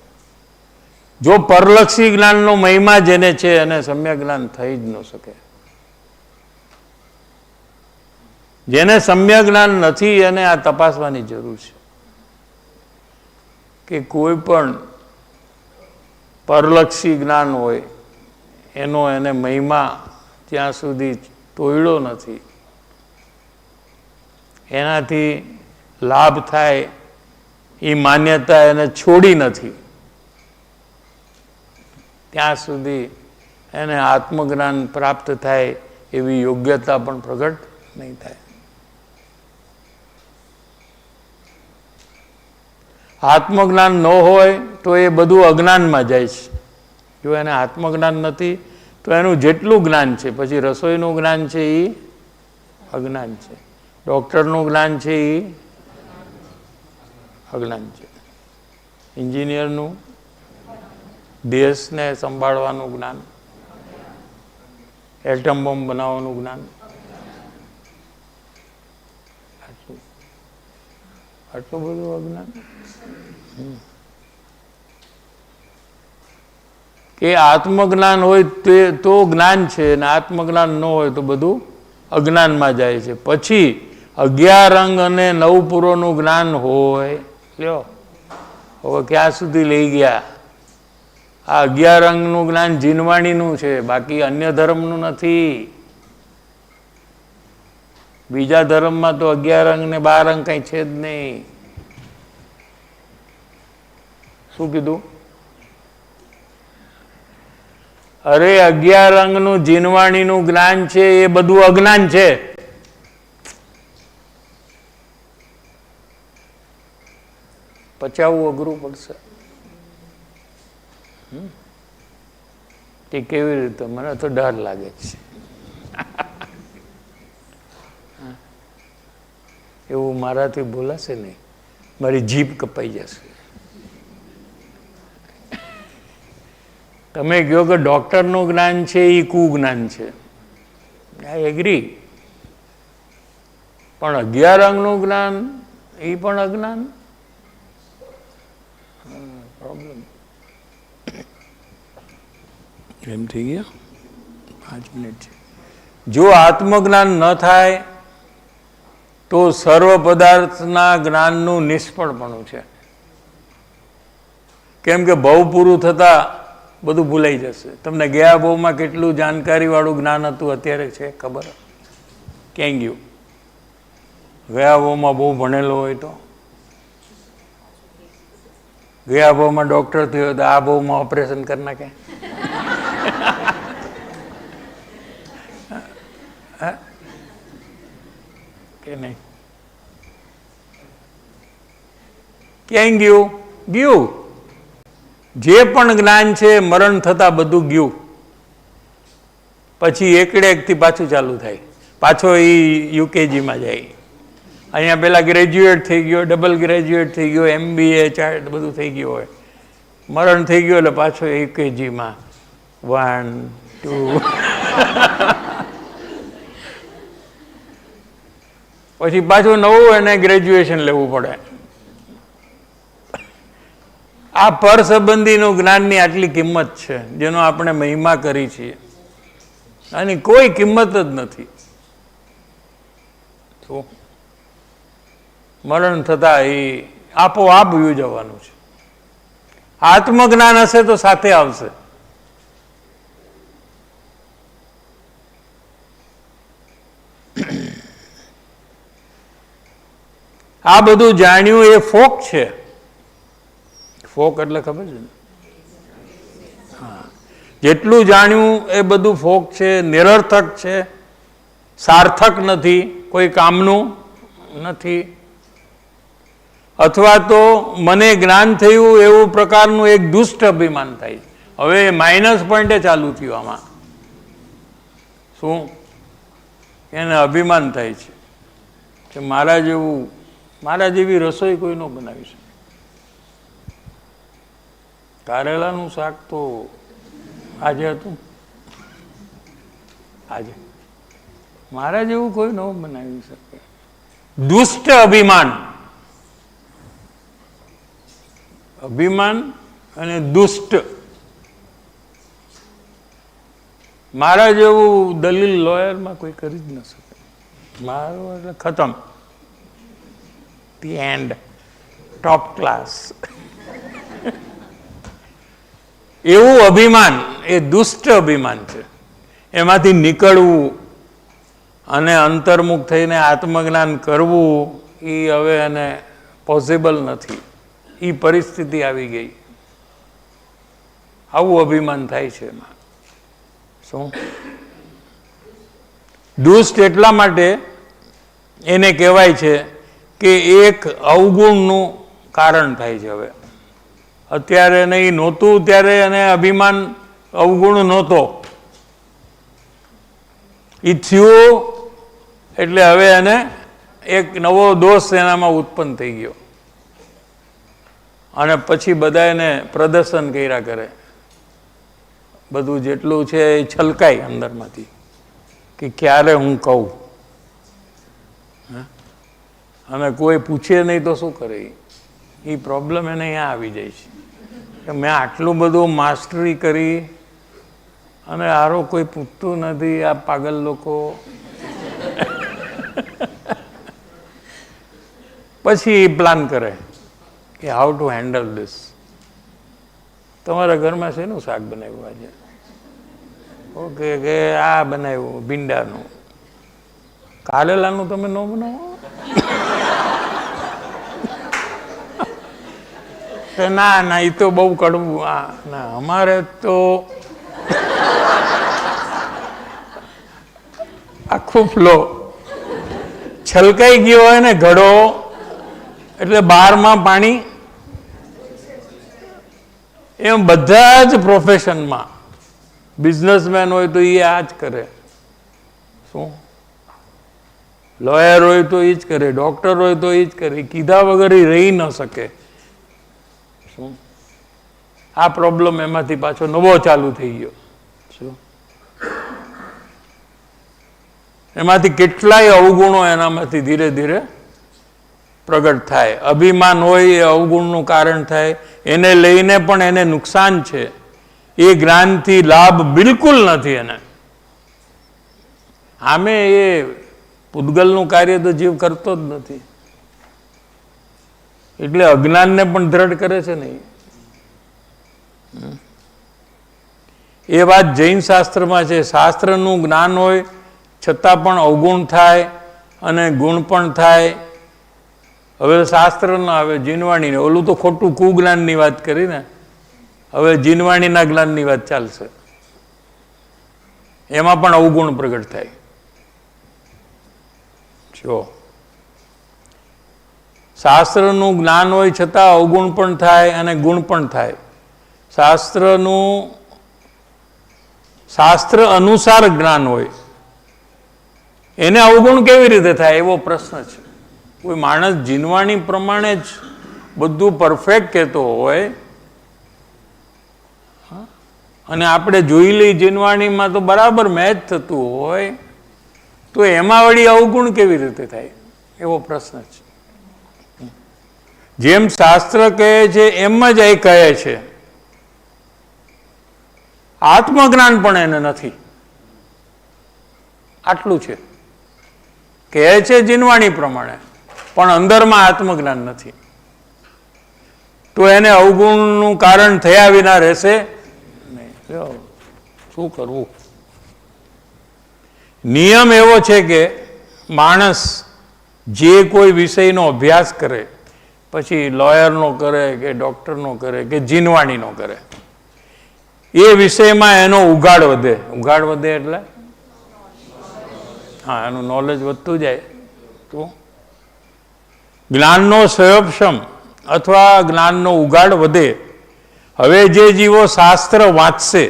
જો પરલક્ષી જ્ઞાનનો મહિમા જેને છે એને સમ્યક જ્ઞાન થઈ જ ન શકે. જેને સમ્યક જ્ઞાન નથી એને આ તપાસવાની જરૂર છે કે કોઈ પણ પરલક્ષી જ્ઞાન હોય એનો એને મહિમા ત્યાં સુધી તોડ્યો નથી, એનાથી લાભ થાય એ માન્યતા એને છોડી નથી, ત્યાં સુધી એને આત્મજ્ઞાન પ્રાપ્ત થાય એવી યોગ્યતા પણ પ્રગટ નહીં થાય. આત્મજ્ઞાન ન હોય તો એ બધું અજ્ઞાનમાં જાય છે. જો એને આત્મજ્ઞાન નથી તો એનું જેટલું જ્ઞાન છે, પછી રસોઈનું જ્ઞાન છે એ અજ્ઞાન છે, ડૉક્ટરનું જ્ઞાન છે એ અજ્ઞાન છે, એન્જિનિયરનું દેશને સંભાળવાનું જ્ઞાન, એટમ બોમ્બ બનાવવાનું જ્ઞાન, આટલું બધું અજ્ઞાન. કે આત્મજ્ઞાન હોય તો જ્ઞાન છે, અને આત્મજ્ઞાન ન હોય તો બધું અજ્ઞાનમાં જાય છે. પછી 11 અંગ અને 9 પુરોનું જ્ઞાન હોય. લ્યો, હવે ક્યાં સુધી લઈ ગયા? આ 11 અંગનું જ્ઞાન જીનવાણીનું છે, બાકી અન્ય ધર્મનું નથી. બીજા ધર્મમાં તો 11 અંગ ને 12 અંગ કઈ છે જ નહીં. શું કીધું? અરે 11 અંગનું જીનવાણીનું જ્ઞાન છે એ બધું અજ્ઞાન છે. પચાવવું અઘરું પડશે. તે કેવી રીતે? મને તો ડર લાગે છે. એવું મારાથી બોલાશે નહીં, મારી જીભ કપાઈ જશે. તમે કહો કે ડૉક્ટરનું જ્ઞાન છે એ કુજ્ઞાન છે, આઈ એગ્રી, પણ 11 અંગનું જ્ઞાન એ પણ અજ્ઞાન. પ્રોબ્લેમ એમ થઈ ગયા. 5 મિનિટ છે. જો આત્મજ્ઞાન ન થાય તો સર્વ પદાર્થના જ્ઞાનનું નિષ્ફળપણું છે. કેમ કે ભવ પૂરું થતાં બધું ભૂલાઈ જશે. તમને ગયા ભાવમાં કેટલું જાણકારીવાળું જ્ઞાન હતું અત્યારે છે ખબર? ક્યાં ગયું? ગયા ભાવમાં બહુ ભણેલો હોય તો ગયા ભાવમાં ડૉક્ટર થયો તો આ ભાવમાં ઓપરેશન કરી નાખે. કે નહીં? ક્યાં ગયું? ગયું. જે પણ જ્ઞાન છે મરણ થતાં બધું ગયું. પછી એકથી પાછું ચાલુ થાય, પાછો એ યુકેજીમાં જાય. અહીંયા પેલા ગ્રેજ્યુએટ થઈ ગયો, ડબલ ગ્રેજ્યુએટ થઈ ગયો, MBA બધું થઈ ગયું હોય, મરણ થઈ ગયું એટલે પાછો યુકેજીમાં 1 2 પછી પાછું નવું એને ગ્રેજ્યુએશન લેવું પડે. આ પર સંબંધીનું જ્ઞાનની આટલી કિંમત છે, જેનો આપણે મહિમા કરી છીએ. આની કોઈ કિંમત જ નથી. તો મરણ થતા એ આપોઆપ વયું જવાનું છે. આત્મજ્ઞાન હશે તો સાથે આવશે. આ બધું જાણ્યું એ ફોક છે. ફોક એટલે ખબર છે ને? હા, જેટલું જાણ્યું એ બધું ફોક છે, નિરર્થક છે, સાર્થક નથી, કોઈ કામનું નથી. અથવા તો મને જ્ઞાન થયું એવું પ્રકારનું એક દુષ્ટ અભિમાન થાય. હવે માઇનસ પોઈન્ટે ચાલુ થયું આમાં. શું? એને અભિમાન થાય છે કે મારા જેવી રસોઈ કોઈ ન બનાવી શકે. કારેલાનું શાક તો આજે હતું, આજે મારા જેવું કોઈ ન બનાવી શકે. દુષ્ટ અભિમાન, અભિમાન અને દુષ્ટ. મારા જેવું દલીલ લોયરમાં કોઈ કરી જ ન શકે. મારું એટલે ખતમ, ધી એન્ડ, ટોપ ક્લાસ. એવું અભિમાન એ દુષ્ટ અભિમાન છે. એમાંથી નીકળવું અને અંતર્મુખ થઈને આત્મજ્ઞાન કરવું એ હવે એને પોસિબલ નથી. એ પરિસ્થિતિ આવી ગઈ. આવું અભિમાન થાય છે એમાં. શું? દુષ્ટ એટલા માટે એને કહેવાય છે કે એક અવગુણનું કારણ થાય છે. હવે અત્યારે નહીં, નહોતું ત્યારે એને અભિમાન અવગુણ નહોતો. એ થયું એટલે હવે એને એક નવો દોષ એનામાં ઉત્પન્ન થઈ ગયો અને પછી બધા એને પ્રદર્શન કર્યા કરે. બધું જેટલું છે એ છલકાય અંદરમાંથી કે ક્યારે હું કહું, અને કોઈ પૂછે નહીં તો શું કરે. એ પ્રોબ્લેમ એને અહીંયા આવી જાય છે કે મેં આટલું બધું માસ્ટરી કરી અને હારો કોઈ પૂછતું નથી. આ પાગલ લોકો. પછી એ પ્લાન કરે કે હાઉ ટુ હેન્ડલ ધીસ. તમારા ઘરમાં શેનું શાક બનાવ્યું આજે? ઓકે, કે આ બનાવ્યું ભીંડાનું. કારેલાનું તમે ન બનાવો? ના ના, એ તો બહુ કડવું. ના, અમારે તો આખું ફ્લો છલકાઈ ગયો હોય ને ઘડો, એટલે બહારમાં પાણી. એમ બધા જ પ્રોફેશનમાં બિઝનેસમેન હોય તો એ આ જ કરે. શું? લોયર હોય તો એ જ કરે, ડોક્ટર હોય તો એ જ કરે. કીધા વગર એ રહી ન શકે. શું? આ પ્રોબ્લેમ એમાંથી પાછો નવો ચાલુ થઈ ગયો. શું? એમાંથી કેટલાય અવગુણો એનામાંથી ધીરે ધીરે પ્રગટ થાય. અભિમાન હોય એ અવગુણનું કારણ થાય. એને લઈને પણ એને નુકસાન છે. એ જ્ઞાનથી લાભ બિલકુલ નથી એને. આમે એ પૂતગલનું કાર્ય તો જીવ કરતો જ નથી, એટલે અજ્ઞાનને પણ દ્રઢ કરે છે ને. એ વાત જૈન શાસ્ત્રમાં છે. શાસ્ત્રનું જ્ઞાન હોય છતાં પણ અવગુણ થાય અને ગુણ પણ થાય. હવે શાસ્ત્ર ના, હવે જીનવાણીને, ઓલું તો ખોટું કુજ્ઞાનની વાત કરી ને, હવે જીનવાણીના જ્ઞાનની વાત ચાલશે. એમાં પણ અવગુણ પ્રગટ થાય. જો શાસ્ત્રનું જ્ઞાન હોય છતાં અવગુણ પણ થાય અને ગુણ પણ થાય. શાસ્ત્ર અનુસાર જ્ઞાન હોય, એને અવગુણ કેવી રીતે થાય એવો પ્રશ્ન છે. કોઈ માણસ જીનવાણી પ્રમાણે જ બધું પરફેક્ટ કહેતો હોય અને આપણે જોઈ લઈ જીનવાણીમાં તો બરાબર મેચ થતું હોય, તો એમાં વળી અવગુણ કેવી રીતે થાય એવો પ્રશ્ન છે. જેમ શાસ્ત્ર કહે છે એમ જ એ કહે છે. આત્મજ્ઞાન પણ એને નથી. આટલું છે. કહે છે જીનવાણી પ્રમાણે, પણ અંદરમાં આત્મજ્ઞાન નથી. તો એને અવગુણનું કારણ થયા વિના રહેશે નહીં. શું કરવું? નિયમ એવો છે કે માણસ જે કોઈ વિષયનો અભ્યાસ કરે, પછી લોયરનો કરે કે ડોક્ટરનો કરે કે જીનવાણીનો કરે, એ વિષયમાં એનો ઉઘાડ વધે. ઉઘાડ વધે એટલે હા, એનું નોલેજ વધતું જાય. તો જ્ઞાનનો સંયોપક્ષમ અથવા જ્ઞાનનો ઉઘાડ વધે હવે જે જીવો શાસ્ત્ર વાંચશે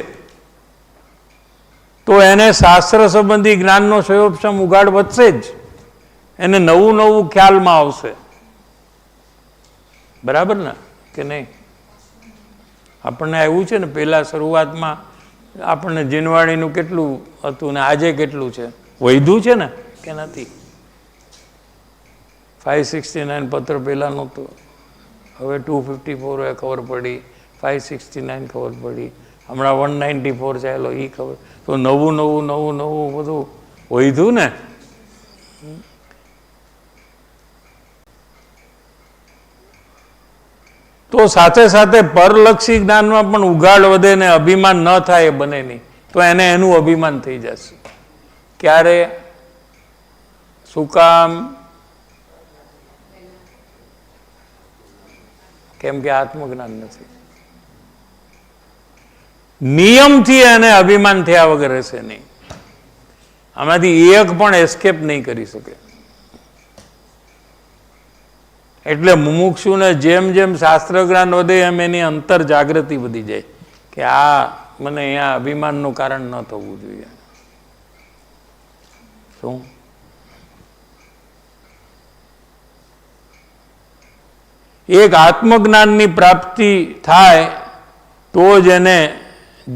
તો એને શાસ્ત્ર સંબંધી જ્ઞાનનો સયોપસમ ઉગાડ વધશે જ, એને નવું નવું ખ્યાલમાં આવશે. બરાબર ને કે નહીં? આપણને આવ્યું છે ને, પહેલા શરૂઆતમાં આપણને જીનવાણીનું કેટલું હતું ને આજે કેટલું છે? વધ્યું છે ને કે નથી? 569 પત્ર પહેલા નહોતું, હવે 254 ખબર પડી, 569 ખબર પડી, હમણાં 194 ચાલો એ ખબર. તો નવું નવું નવું નવું બધું વધ્યું ને. તો સાથે સાથે પરલક્ષી જ્ઞાનમાં પણ ઉઘાડ વધે ને અભિમાન ન થાય એ બને નહીં, તો એને એનું અભિમાન થઈ જશે. ક્યારે? શું કામ? કેમ કે આત્મજ્ઞાન નથી. નિયમથી એને અભિમાન થયા વગર રહેશે નહીં. આમાંથી એક પણ એસ્કેપ નહીં કરી શકે. એટલે મુમુક્ષુને જેમ જેમ શાસ્ત્ર જ્ઞાન વધે એમ એની અંતર જાગૃતિ વધી જાય કે આ મને અહીંયા અભિમાનનું કારણ ન થવું જોઈએ. શું? એક આત્મજ્ઞાનની પ્રાપ્તિ થાય તો જ એને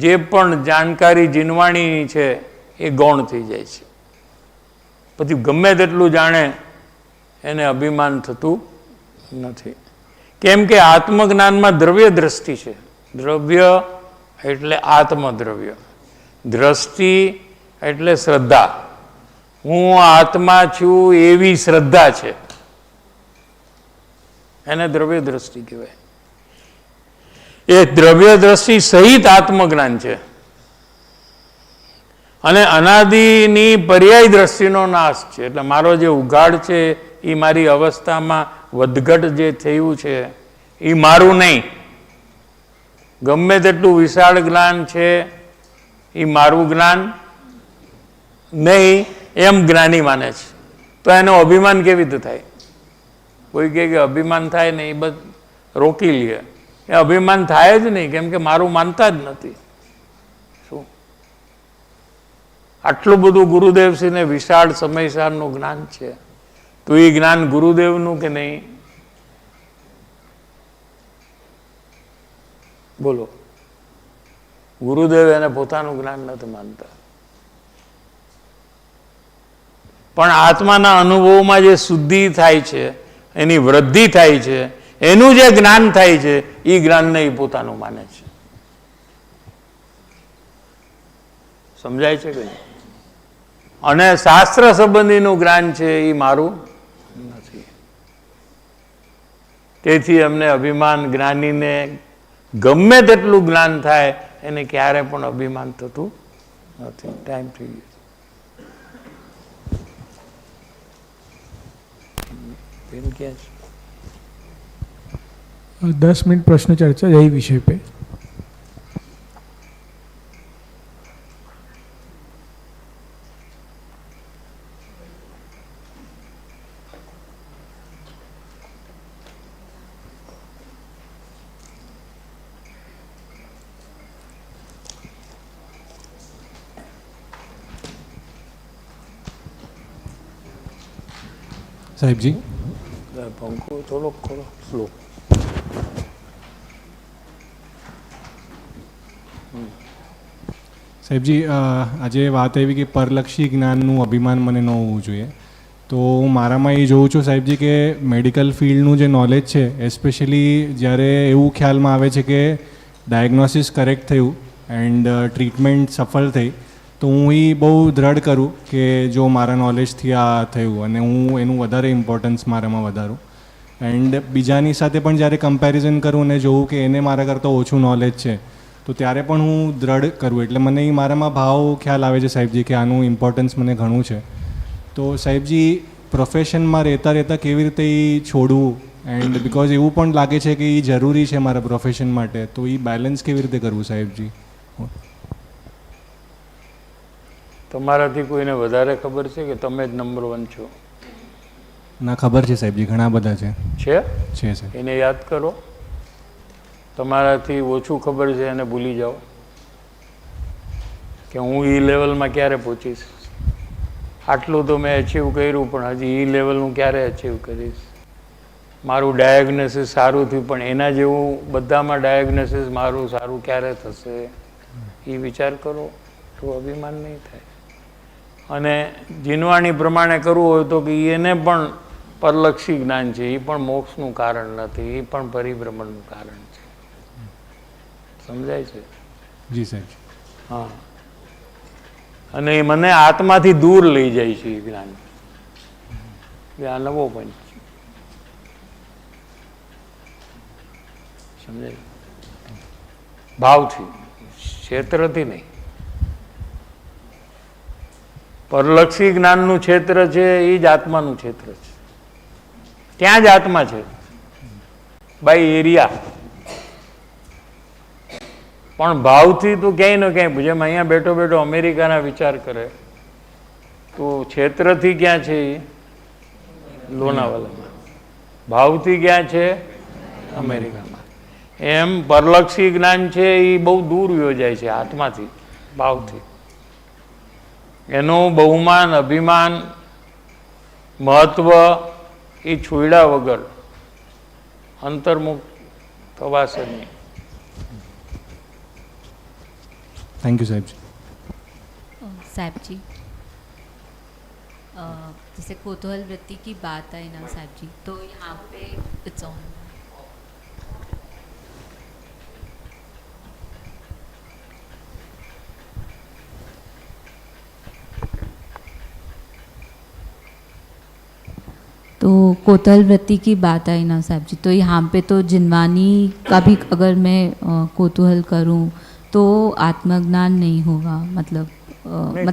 જે પણ જાણકારી જીનવાણી છે એ ગૌણ થઈ જાય છે. પછી ગમે તેટલું જાણે એને અભિમાન થતું નથી. કેમ કે આત્મજ્ઞાનમાં દ્રવ્ય દ્રષ્ટિ છે. દ્રવ્ય એટલે આત્મદ્રવ્ય, દ્રષ્ટિ એટલે શ્રદ્ધા. હું આત્મા છું એવી શ્રદ્ધા છે, એને દ્રવ્ય દ્રષ્ટિ કહેવાય. એ દ્રવ્ય દ્રષ્ટિ સહિત આત્મજ્ઞાન છે. અને અનાદિની પર્યાય દ્રષ્ટિનો નાશ છે. એટલે મારો જે ઉઘાડ છે એ મારી અવસ્થામાં વધઘટ જે થયું છે એ મારું નહીં. ગમે તેટલું વિશાળ જ્ઞાન છે એ મારું જ્ઞાન નહીં એમ જ્ઞાની માને છે. તો એનો અભિમાન કેવી રીતે થાય? કોઈ કહે કે અભિમાન થાય ને એ બધું રોકી લે. એ અભિમાન થાય જ નહીં, કેમ કે મારું માનતા જ નથી. શું? આટલું બધું ગુરુદેવશ્રીને વિશાળ સમયસારનું જ્ઞાન છે, તો એ જ્ઞાન ગુરુદેવનું કે નહીં? બોલો. ગુરુદેવ એને પોતાનું જ્ઞાન નથી માનતા. પણ આત્માના અનુભવમાં જે શુદ્ધિ થાય છે, એની વૃદ્ધિ થાય છે, એનું જે જ્ઞાન થાય છે એ જ્ઞાનને એ પોતાનું માને છે. સમજાય છે કે નહીં? અને શાસ્ત્ર સંબંધીનું જ્ઞાન છે એ મારું નથી. તેથી અમને અભિમાન, જ્ઞાનીને ગમે તેટલું જ્ઞાન થાય એને ક્યારે પણ અભિમાન થતું નથી. ટાઈમ થઈ ગયો. 10 मिनट प्रश्न चर्चा यही विषय पे. साहिब जी, पंखो થોડો ખોલો, સ્લો. સાહેબજી, આજે વાત એવી કે પરલક્ષી જ્ઞાનનું અભિમાન મને ન હોવું જોઈએ. તો હું મારામાં એ જોઉં છું સાહેબજી કે મેડિકલ ફિલ્ડનું જે નોલેજ છે, એસ્પેશિયલી જ્યારે એવું ખ્યાલમાં આવે છે કે ડાયગ્નોસિસ કરેક્ટ થયું એન્ડ ટ્રીટમેન્ટ સફળ થઈ, તો હું એ બહુ દ્રઢ કરું કે જો મારા નોલેજથી આ થયું અને હું એનું વધારે ઇમ્પોર્ટન્સ મારામાં વધારું. એન્ડ બીજાની સાથે પણ જ્યારે કમ્પેરિઝન કરું અને જોઉં કે એને મારા કરતાં ઓછું નોલેજ છે, તો ત્યારે પણ હું દ્રઢ કરું. એટલે મને એ મારામાં ભાવ ખ્યાલ આવે છે સાહેબજી કે આનું ઇમ્પોર્ટન્સ મને ઘણું છે. તો સાહેબજી, પ્રોફેશનમાં રહેતા રહેતા કેવી રીતે એ છોડવું? એન્ડ બિકોઝ એવું પણ લાગે છે કે એ જરૂરી છે મારા પ્રોફેશન માટે, તો એ બેલેન્સ કેવી રીતે કરવું સાહેબજી? તમારાથી કોઈને વધારે ખબર છે કે તમે જ નંબર 1 છો? ના, ખબર છે સાહેબજી, ઘણા બધા છે. છે સાહેબ. એને યાદ કરો. તમારાથી ઓછું ખબર છે એને ભૂલી જાઓ કે હું એ લેવલમાં ક્યારે પહોંચીશ, આટલું તો મેં અચીવ કર્યું પણ હજી એ લેવલ હું ક્યારે અચીવ કરીશ, મારું ડાયગ્નોસિસ સારું થયું પણ એના જેવું બધામાં ડાયગ્નોસિસ મારું સારું ક્યારે થશે, એ વિચાર કરો તો અભિમાન નહીં થાય. અને જીનવાણી પ્રમાણે કરવું હોય તો કે એને પણ પરલક્ષી જ્ઞાન છે, એ પણ મોક્ષનું કારણ નથી, એ પણ પરિભ્રમણનું કારણ છે. સમજાય છે? જી સાહેબ. હા. અને એ મને આત્માથી દૂર લઈ જાય છે એ જ્ઞાન. આ નવો પોઈન્ટ છે. સમજાય? ભાવથી, ક્ષેત્રથી નહીં. પરલક્ષી જ્ઞાનનું ક્ષેત્ર છે એ જ આત્માનું ક્ષેત્ર છે, ત્યાં જ આત્મા છે બાય એરિયા. પણ ભાવથી તો ક્યાંય ને ક્યાંય, જેમ અહીંયા બેઠો બેઠો અમેરિકાના વિચાર કરે તો ક્ષેત્રથી ક્યાં છે એ લોનાવાલામાં, ભાવથી ક્યાં છે અમેરિકામાં. એમ પરલક્ષી જ્ઞાન છે એ બહુ દૂર યોજાય છે આત્માથી, ભાવથી. એનું બહુમાન, અભિમાન, મહત્વ એ છોડ્યા વગર અંતર્મુખ થવાશે નહીં. थैंक यू साहब जी. साहब जी, जैसे कौतूहल वृत्ति की बात आई ना साहब जी, तो यहाँ पे इट्स ऑन. तो कौतूहल वृत्ति की बात आई ना साहब जी, तो यहाँ पे तो जिनवानी का भी अगर मैं कौतूहल करूँ तो आत्मज्ञान नहीं होगा, मतलब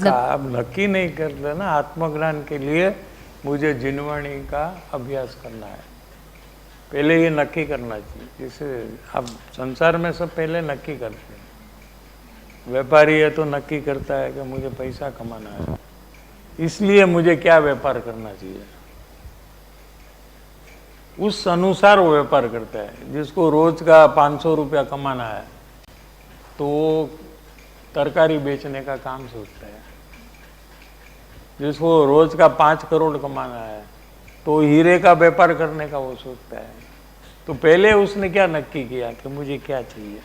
आप नक्की नहीं करते ना. आत्मज्ञान के लिए मुझे जिनवाणी का अभ्यास करना है, पहले ये नक्की करना चाहिए. जैसे अब संसार में सब पहले नक्की करते हैं. व्यापारी है तो नक्की करता है कि मुझे पैसा कमाना है, इसलिए मुझे क्या व्यापार करना चाहिए, उस अनुसार वो व्यापार करता है. जिसको रोज का 500 रुपया कमाना है तो तरकारी बेचने का काम सोचता है. जिसको रोज का 5 करोड़ कमाना है तो हीरे का व्यापार करने का वो सोचता है. तो पहले उसने क्या नक्की किया कि मुझे क्या चाहिए.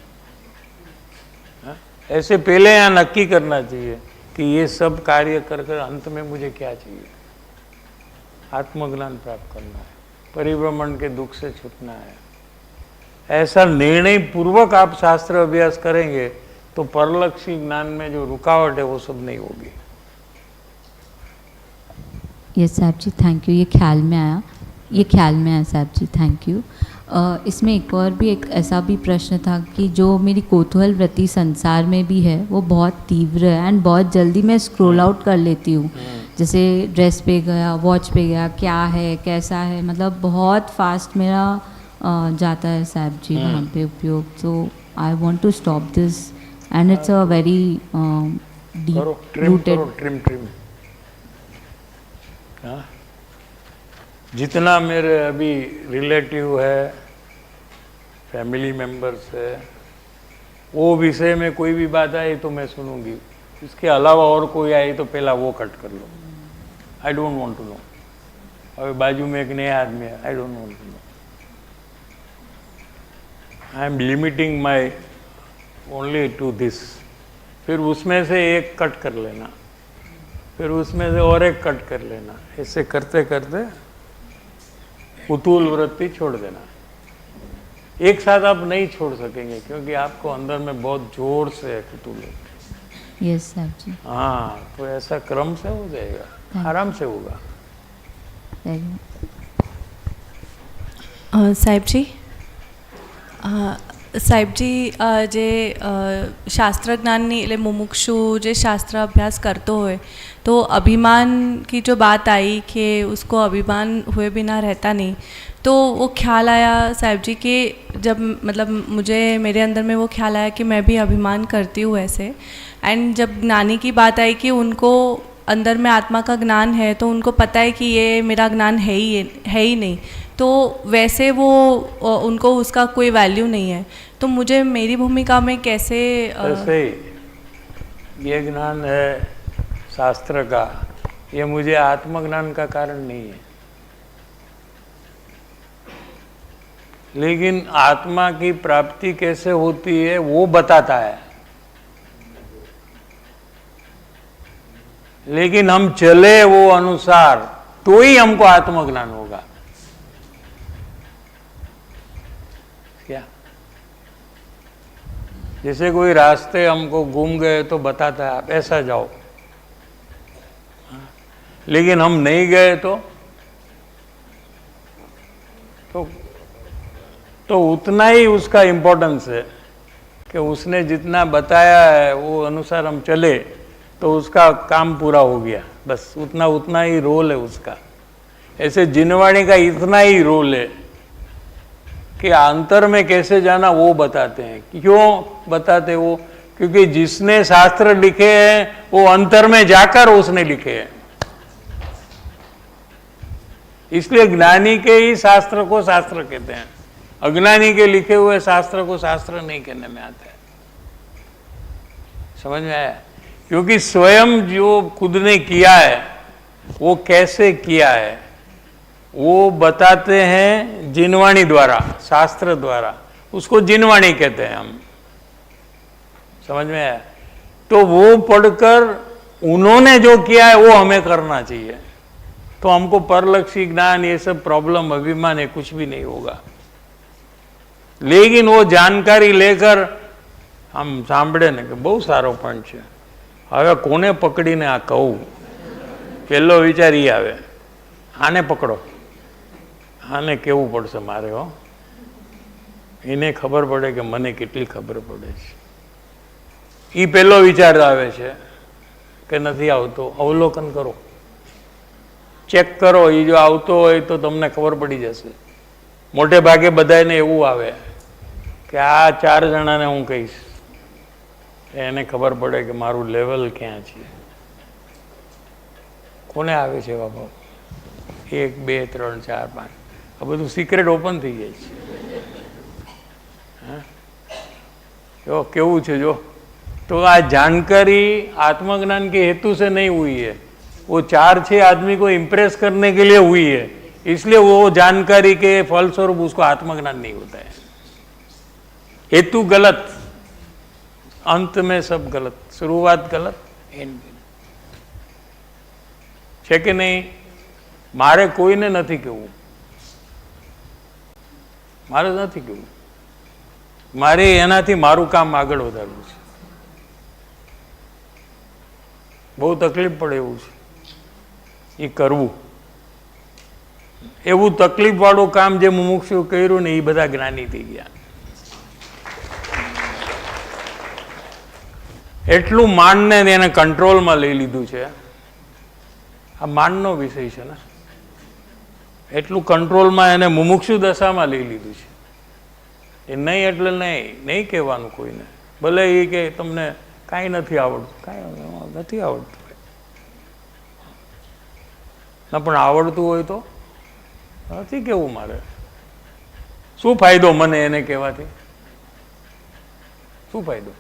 हा? ऐसे पहले यहाँ नक्की करना चाहिए कि ये सब कार्य कर कर अंत में मुझे क्या चाहिए. आत्मज्ञान प्राप्त करना है, परिभ्रमण के दुख से छूटना है. ऐसा निर्णय पूर्वक आप शास्त्र अभ्यास करेंगे तो परलक्षी ज्ञान में जो रुकावट है वो सब नहीं होगी. यस साहब जी, थैंक यू. ये ख्याल में आया साहब जी, थैंक यू. इसमें एक और भी एक ऐसा भी प्रश्न था कि जो मेरी कौतूहल वृत्ति संसार में भी है वो बहुत तीव्र है एंड बहुत जल्दी मैं स्क्रॉल आउट कर लेती हूँ. जैसे ड्रेस पे गया, वॉच पे गया, क्या है कैसा है, मतलब बहुत फास्ट मेरा जाता है साहब जी वहाँ पे उपयोग. So I want to stop this and it's a very deep rooted. Trim. हाँ? जितना मेरे अभी रिलेटिव है, फैमिली मेंबर्स है, वो विषय में कोई भी बात आई तो मैं सुनूंगी. इसके अलावा और कोई आई तो पहला वो कट कर लो. I don't want to know. अभी बाजू में एक नया आदमी है, I don't want to know. I am limiting my only to this. फिर उसमें से एक कट कर लेना, फिर उसमें से और एक कट कर लेना. ऐसे करते करते कुतूहल वृत्ति छोड़ देना. एक साथ आप नहीं छोड़ सकेंगे क्योंकि आपको अंदर में बहुत जोर से है कुतूहल. यस साहब जी. हाँ, तो ऐसा क्रम से हो जाएगा, आराम से होगा. સાહેબ જી, જે શાસ્ત્ર જ્ઞાનની એટલે મુમુક્ષુ જે શાસ્ત્ર અભ્યાસ કરતો હોય तो अभिमान की जो बात आई कि उसको अभिमान हुए बिना रहता नहीं, तो वो ख्याल आया साहब जी कि जब मतलब मुझे मेरे अंदर में वो ख्याल आया कि मैं भी अभिमान करती हूँ ऐसे. एंड जब ज्ञानी की बात आई कि उनको अंदर में आत्मा का ज्ञान है तो उनको पता है कि ये मेरा ज्ञान है ही नहीं, तो वैसे वो उनको उसका कोई वैल्यू नहीं है। तो मुझे मेरी भूमिका में कैसे ऐसे ही ये ज्ञान है शास्त्र का, ये मुझे आत्मज्ञान का कारण नहीं है, लेकिन आत्मा की प्राप्ति कैसे होती है वो बताता है। लेकिन हम चले वो अनुसार तो ही हमको आत्मज्ञान होगा। क्या जैसे कोई रास्ते हमको घूम गए तो बताता है आप ऐसा जाओ, लेकिन हम नहीं गए तो उतना ही उसका इम्पोर्टेंस है कि उसने जितना बताया है वो अनुसार हम चले तो उसका काम पूरा हो गया, बस उतना ही रोल है उसका। ऐसे जिनवाणी का इतना ही रोल है कि अंतर में कैसे जाना वो बताते हैं। क्यों बताते वो? क्योंकि जिसने शास्त्र लिखे हैं वो अंतर में जाकर उसने लिखे हैं, इसलिए ज्ञानी के ही शास्त्र को शास्त्र कहते हैं, अज्ञानी के लिखे हुए शास्त्र को शास्त्र नहीं कहने में आता है। समझ में आया? क्योंकि स्वयं जो खुद ने किया है वो कैसे किया है वो बताते हैं जिनवाणी द्वारा, शास्त्र द्वारा, उसको जिनवाणी कहते हैं हम। समझ में आया? तो वो पढ़कर उन्होंने जो किया है वो हमें करना चाहिए, तो हमको परलक्षी ज्ञान ये सब प्रॉब्लम अभिमान है कुछ भी नहीं होगा। लेकिन वो जानकारी लेकर हम સાંભળે ને કે બહુ સારો પોઈન્ટ છે, હવે કોને પકડીને આ કહું, પહેલો વિચાર એ આવે આને પકડો, આને કેવું પડશે મારે, હો એને ખબર પડે કે મને કેટલી ખબર પડે છે, એ પહેલો વિચાર આવે છે કે નથી આવતો, અવલોકન કરો, ચેક કરો, એ જો આવતો હોય તો તમને ખબર પડી જશે। મોટે ભાગે બધાને એવું આવે કે આ 4 જણાને હું કહીશ એને ખબર પડે કે મારું લેવલ ક્યાં છે। કોને આવે છે બાબા? 1 2 3 4 5 આ બધું સિક્રેટ ઓપન થઈ જાય છે। જો કેવું છે, જો तो आ जानकारी आत्मज्ञान के हेतु से नहीं हुई है, वो 4-6 आदमी को इम्प्रेस करने के लिए हुई है, इसलिए वो जानकारी के फलस्वरूप उसको आत्मज्ञान नहीं होता है। हेतु गलत, अंत में सब गलत, शुरुआत गलत, एंड છે કે નહીં? મારે કોઈને નથી કહેવું, મારે નથી કહેવું, મારે એનાથી મારું કામ આગળ વધારવું છે। બહુ તકલીફ પડે એવું છે એ કરવું, એવું તકલીફવાળું કામ જે મુમુક્ષુ કર્યું ને એ બધા જ્ઞાની થઈ ગયા। એટલું માનને એને કંટ્રોલમાં લઈ લીધું છે, આ માનનો વિષય છે ને, એટલું કંટ્રોલમાં એને મુમુક્ષુ દશામાં લઈ લીધું છે। એ નહીં એટલે નહીં કહેવાનું કોઈને, ભલે એ કે તમને કાંઈ નથી આવડતું, કાંઈ નથી આવડતું ના, પણ આવડતું હોય તો નથી કેવું મારે, શું ફાયદો મને એને કહેવાથી? શું ફાયદો?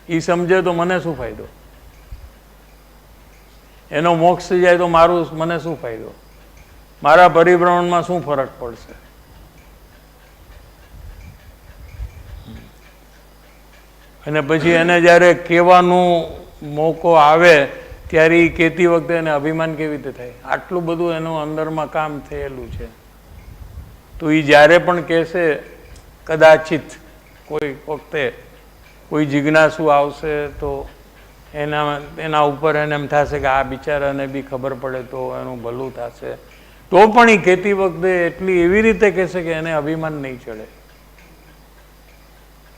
એ સમજે તો મને શું ફાયદો? એનો મોક્ષ થઈ જાય તો મને શું ફાયદો? મારા પરિભ્રમણમાં શું ફરક પડશે? અને પછી એને જ્યારે કહેવાનો મોકો આવે ત્યારે એ કહેતી વખતે એને અભિમાન કેવી રીતે થાય? આટલું બધું એનું અંદરમાં કામ થયેલું છે, તો એ જ્યારે પણ કહેશે, કદાચિત કોઈ વખતે કોઈ જિજ્ઞાસુ આવશે તો એના ઉપર એને એમ થશે કે આ બિચારાને બી ખબર પડે તો એનું ભલું થશે, તો પણ એ કહેતી વખતે એટલી એવી રીતે કહેશે કે એને અભિમાન નહીં ચડે,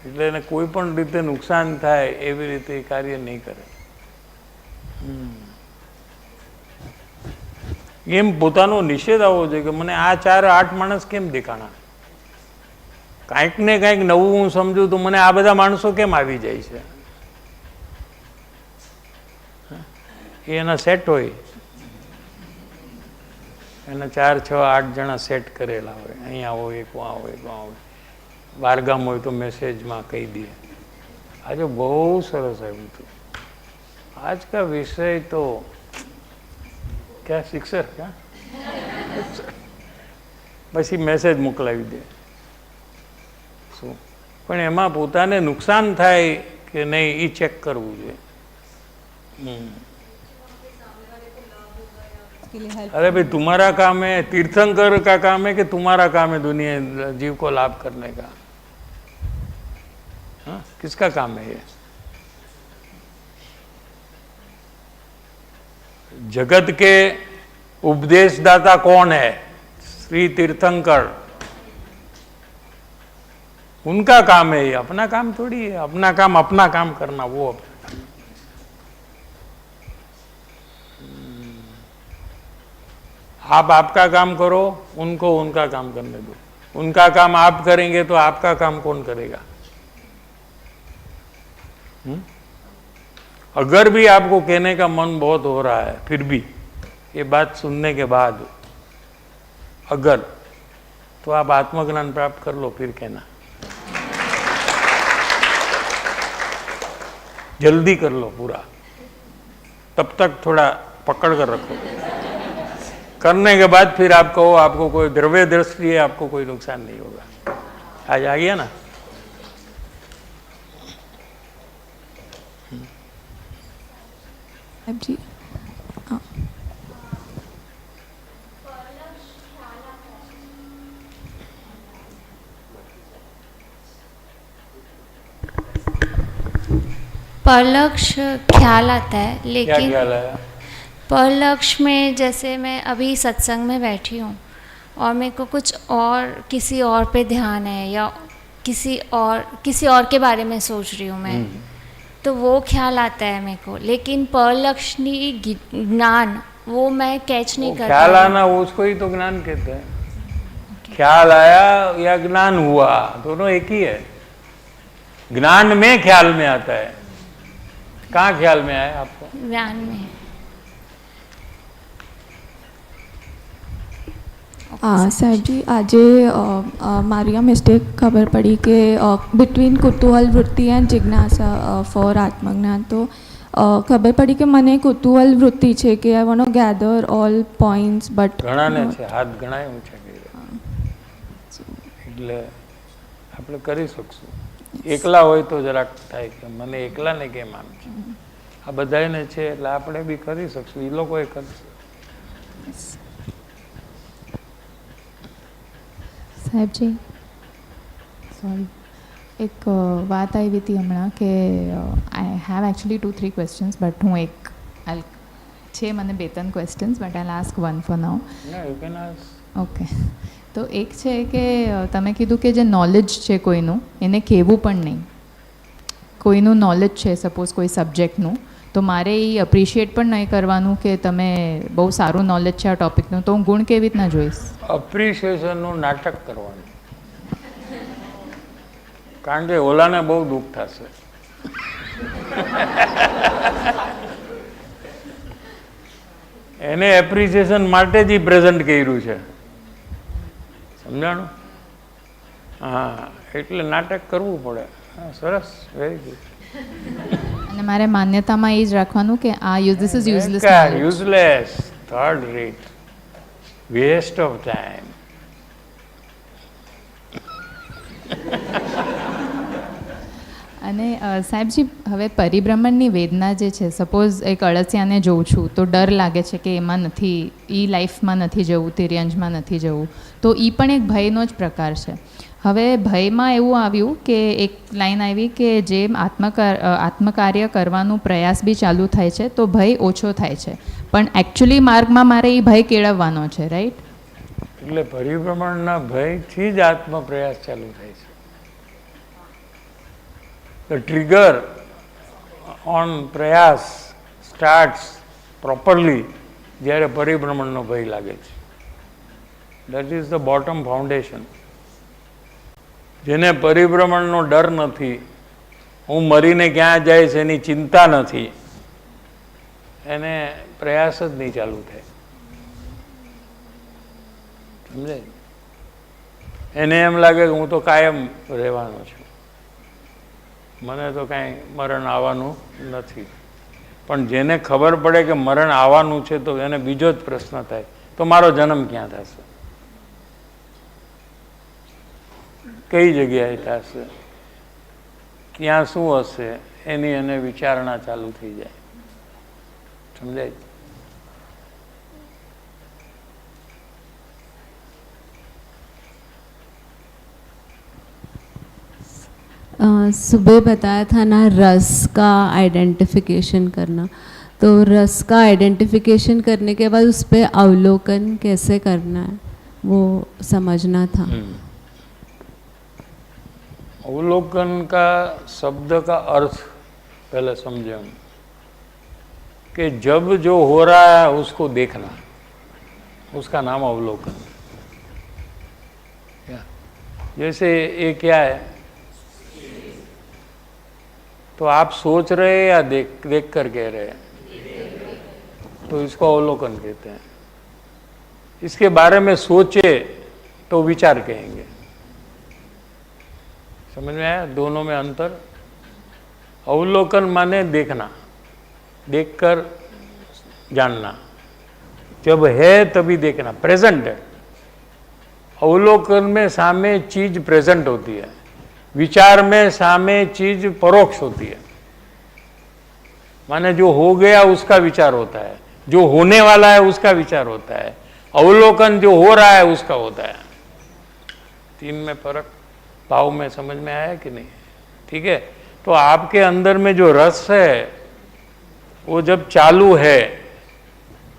એટલે એને કોઈ પણ રીતે નુકસાન થાય એવી રીતે એ કાર્ય નહીં કરે। એમ પોતાનો નિષેધ આવવો જોઈએ કે મને આ 4-8 માણસ કેમ દેખાણા, કાંઈક ને કાંઈક નવું હું સમજું તો મને આ બધા માણસો કેમ આવી જાય છે? એ એના સેટ હોય, એના 4, 6, 8 જણા સેટ કરેલા હોય, અહીંયા હોય, એક વાં હોય, એક વાં હોય, બહારગામ હોય તો મેસેજમાં કહી દે. આજે બહુ સરસ આવ્યું હતું. आज का विषय तो क्या शिक्षक क्या પછી મેસેજ મોકલાવી દે. શું પણ એમાં પોતાને નુકસાન થાય કે નહીં એ ચેક કરવું જોઈએ. अरे भाई तुम्हारा काम है, तीर्थंकर का काम है कि तुम्हारा काम है दुनिया जीव को लाभ करने का? हाँ, किसका काम है ये? जगत के उपदेशदाता कौन है? श्री तीर्थंकर. उनका काम है ये, अपना काम थोड़ी है. अपना काम करना, वो अपना. आप आपका काम करो, उनको उनका काम करने दो. उनका काम आप करेंगे तो आपका काम कौन करेगा? अगर भी आपको कहने का मन बहुत हो रहा है, फिर भी ये बात सुनने के बाद अगर, तो आप आत्मज्ञान प्राप्त कर लो, फिर कहना. जल्दी कर लो पूरा, तब तक थोड़ा पकड़ कर रखो. करने के बाद फिर आप कहो आपको कोई द्रव्य दृष्टि है, आपको कोई नुकसान नहीं होगा. आज आ गया ना? जी परलक्ष्य ख्याल आता है, क्या लेकिन ख्याल आया? परलक्ष्य में जैसे मैं अभी सत्संग में बैठी हूँ और मेरे को कुछ और किसी और पे ध्यान है, या किसी और के बारे में सोच रही हूँ मैं, तो वो ख्याल आता है मेरे को. लेकिन परलक्ष्णी ज्ञान वो मैं कैच नहीं कर ख्याल पा रही. आना उसको ही तो ज्ञान कहते हैं. ख्याल आया या ज्ञान हुआ, दोनों एक ही है. ज्ञान में ख्याल में आता है. कहाँ ख्याल में आया आपको? ज्ञान में. સાહેબ જી આજે મારી આ મિસ્ટેક ખબર પડી કે બિટવીન કુતૂહલ વૃત્તિ એન્ડ જિજ્ઞાસા ફોર આત્મજ્ઞાન. તો ખબર પડી કે મને કુતૂહલ વૃત્તિ છે કે I want to gather all points, but ઘણાને છે, હાથ ઘણાય ઊંચા કર્યા, એટલે આપણે કરી શકશું. એકલા હોય તો જરાક થાય કે મને એકલાને કેમ આમ છે. આ બધાને છે એટલે આપણે બી કરી શકશું, એ લોકોએ કરશે. સાહેબજી સોરી, એક વાત આવી હતી હમણાં કે I have actually 2-3 questions, but હું એક છે મને 2-3 questions, but I ask one for now. Okay. તો એક છે કે તમે કીધું કે જે નોલેજ છે કોઈનું એને કહેવું પણ નહીં. કોઈનું નોલેજ છે સપોઝ કોઈ સબ્જેક્ટનું, તો મારે એ અપ્રિશિએટ પણ નહીં કરવાનું કે તમે બહુ સારું નોલેજ છે આ ટોપિકનું, તો હું ગુણ કેવી રીતના જોઈશ? અપ્રિશિએશનનું નાટક કરવાનું, કારણ કે ઓલાને બહુ દુઃખ થશે. એને એપ્રિશિએશન માટે જ પ્રેઝન્ટ કર્યું છે, સમજાણું? હા, એટલે નાટક કરવું પડે. હા, સરસ, વેરી ગુડ. અને મારે માન્યતામાં એ જ રાખવાનું કે આ this is useless. Useless, third rate, waste of time. અને સાહેબજી હવે પરિભ્રમણની વેદના જે છે, સપોઝ એક અળસિયાને જોઉં છું તો ડર લાગે છે કે એમાં નથી, એ લાઈફમાં નથી જવું, તિર્યંજમાં નથી જવું, તો એ પણ એક ભયનો જ પ્રકાર છે. હવે ભયમાં એવું આવ્યું કે એક લાઈન આવી કે જેમ આત્મકાર્ય કરવાનું પ્રયાસ બી ચાલુ થાય છે તો ભય ઓછો થાય છે, પણ એકચ્યુઅલી માર્ગમાં મારે એ ભય કેળવવાનો છે, રાઈટ? એટલે પરિભ્રમણના ભયથી જ આત્મપ્રયાસ ચાલુ થાય છે. The trigger on પ્રયાસ starts properly જ્યારે પરિભ્રમણનો ભય લાગે છે. That is the bottom foundation. જેને પરિભ્રમણનો ડર નથી, હું મરીને ક્યાં જઈશ એની ચિંતા નથી, એને પ્રયાસ જ નહીં ચાલુ થાય. સમજે? એને એમ લાગે કે હું તો કાયમ રહેવાનો છું, મને તો કાંઈ મરણ આવવાનું નથી. પણ જેને ખબર પડે કે મરણ આવવાનું છે તો એને બીજો જ પ્રશ્ન થાય, તો મારો જન્મ ક્યાં થશે, કઈ જગ્યાએ થશે, ક્યાં શું હશે, એની એને વિચારણા ચાલુ થઈ જાય. સમજાય? सुबह बताया था ना रस का आइडेंटिफिकेशन करना, तो रस का आइडेंटिफिकेशन करने के बाद उस पर अवलोकन कैसे करना है वो समझना था. अवलोकन का शब्द का अर्थ पहले समझे हम, कि जब जो हो रहा है उसको देखना, उसका नाम अवलोकन. जैसे ये क्या है, तो आप सोच रहे हैं या देख कर कह रहे हैं, तो इसको अवलोकन कहते हैं. इसके बारे में सोचे तो विचार कहेंगे. समझ में आया दोनों में अंतर? अवलोकन माने देखना, देखकर जानना, जब है तभी देखना, प्रेजेंट है. अवलोकन में सामे चीज प्रेजेंट होती है, विचार में सामे चीज परोक्ष होती है. माने जो हो गया उसका विचार होता है, जो होने वाला है उसका विचार होता है, अवलोकन जो हो रहा है उसका होता है. तीन में फर्क भाव में समझ में आया कि नहीं? ठीक है. तो आपके अंदर में जो रस है वो जब चालू है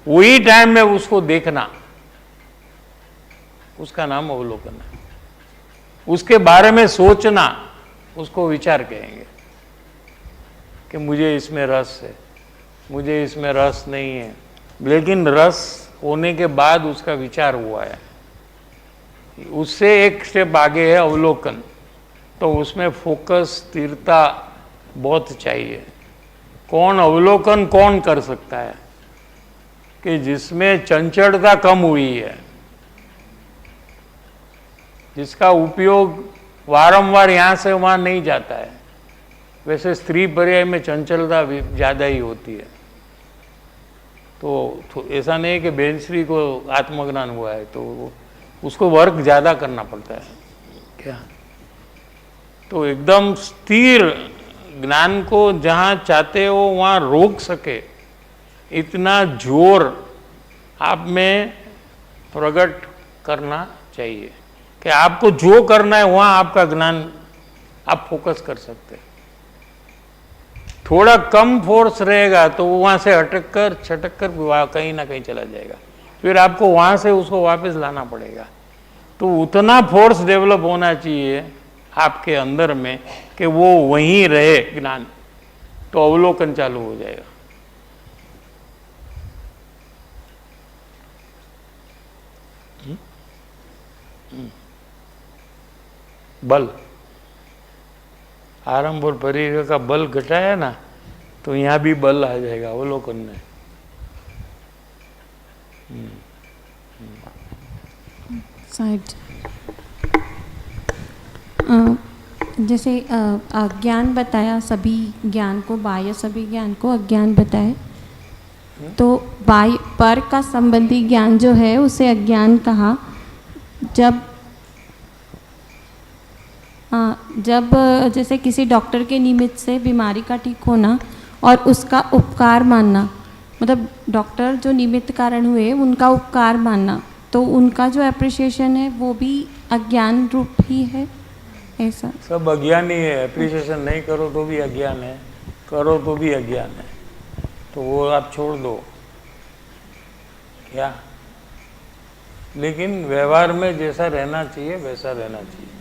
वही टाइम में उसको देखना, उसका नाम अवलोकन है. उसके बारे में सोचना, उसको विचार कहेंगे कि मुझे इसमें रस है, मुझे इसमें रस नहीं है, लेकिन रस होने के बाद उसका विचार हुआ है. उससे एक स्टेप आगे है अवलोकन. तो उसमें फोकस, स्थिरता बहुत चाहिए. कौन अवलोकन कौन कर सकता है? कि जिसमें चंचलता कम हुई है, जिसका उपयोग वारंवार यहाँ से वहाँ नहीं जाता है. वैसे स्त्री पर्याय में चंचलता ज़्यादा ही होती है. तो ऐसा नहीं कि बेन श्री को आत्मज्ञान हुआ है तो उसको वर्क ज़्यादा करना पड़ता है क्या? तो एकदम स्थिर ज्ञान को जहाँ चाहते हो वहाँ रोक सके इतना जोर आप में प्रकट करना चाहिए कि आपको जो करना है वहाँ आपका ज्ञान आप फोकस कर सकते हैं. थोड़ा कम फोर्स रहेगा तो वहाँ से अटक कर छटक कर कहीं ना कहीं चला जाएगा, फिर आपको वहाँ से उसको वापस लाना पड़ेगा. तो उतना फोर्स डेवलप होना चाहिए आपके अंदर में कि वो वहीं रहे ज्ञान, तो अवलोकन चालू हो जाएगा. बल, आरंभ और परिग्रह का बल घटाया ना तो यहाँ भी बल आ जाएगा अवलोकन में. साइड जैसे अज्ञान बताया, सभी ज्ञान को, बाह्य सभी ज्ञान को अज्ञान बताए, तो बाह्य पर का संबंधी ज्ञान जो है उसे अज्ञान कहा. जब जैसे किसी डॉक्टर के निमित्त से बीमारी का ठीक होना और उसका उपकार मानना, मतलब डॉक्टर जो निमित्त कारण हुए उनका उपकार मानना, तो उनका जो एप्रिसिएशन है वो भी अज्ञान रूप ही है. ऐसा सब अज्ञान ही है. एप्रिसिएशन नहीं करो तो भी अज्ञान है, करो तो भी अज्ञान है. तो वो आप छोड़ दो क्या. लेकिन व्यवहार में जैसा रहना चाहिए वैसा रहना चाहिए.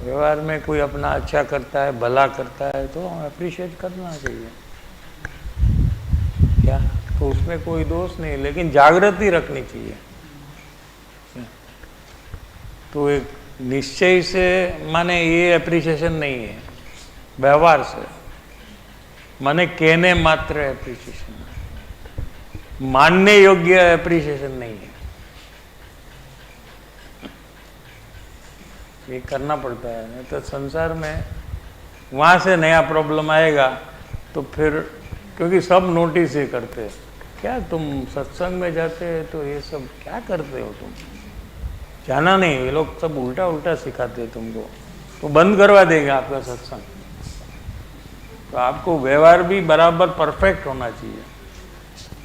व्यवहार में कोई अपना अच्छा करता है, भला करता है तो अप्रिशिएट करना चाहिए क्या. तो उसमें कोई दोष नहीं, लेकिन जागृति रखनी चाहिए. तो एक निश्चय से माने ये अप्रिशिएशन नहीं है, व्यवहार से माने कहने मात्र अप्रिशिएशन, मानने योग्य अप्रिशिएशन नहीं है. ये करना पड़ता है, नहीं तो संसार में वहाँ से नया प्रॉब्लम आएगा तो फिर, क्योंकि सब नोटिस ही करते हैं, क्या तुम सत्संग में जाते हैं तो ये सब क्या करते हो तुम, जाना नहीं, ये लोग सब उल्टा उल्टा सिखाते हैं तुमको, तो बंद करवा देगा आपका सत्संग। तो आपको व्यवहार भी बराबर परफेक्ट होना चाहिए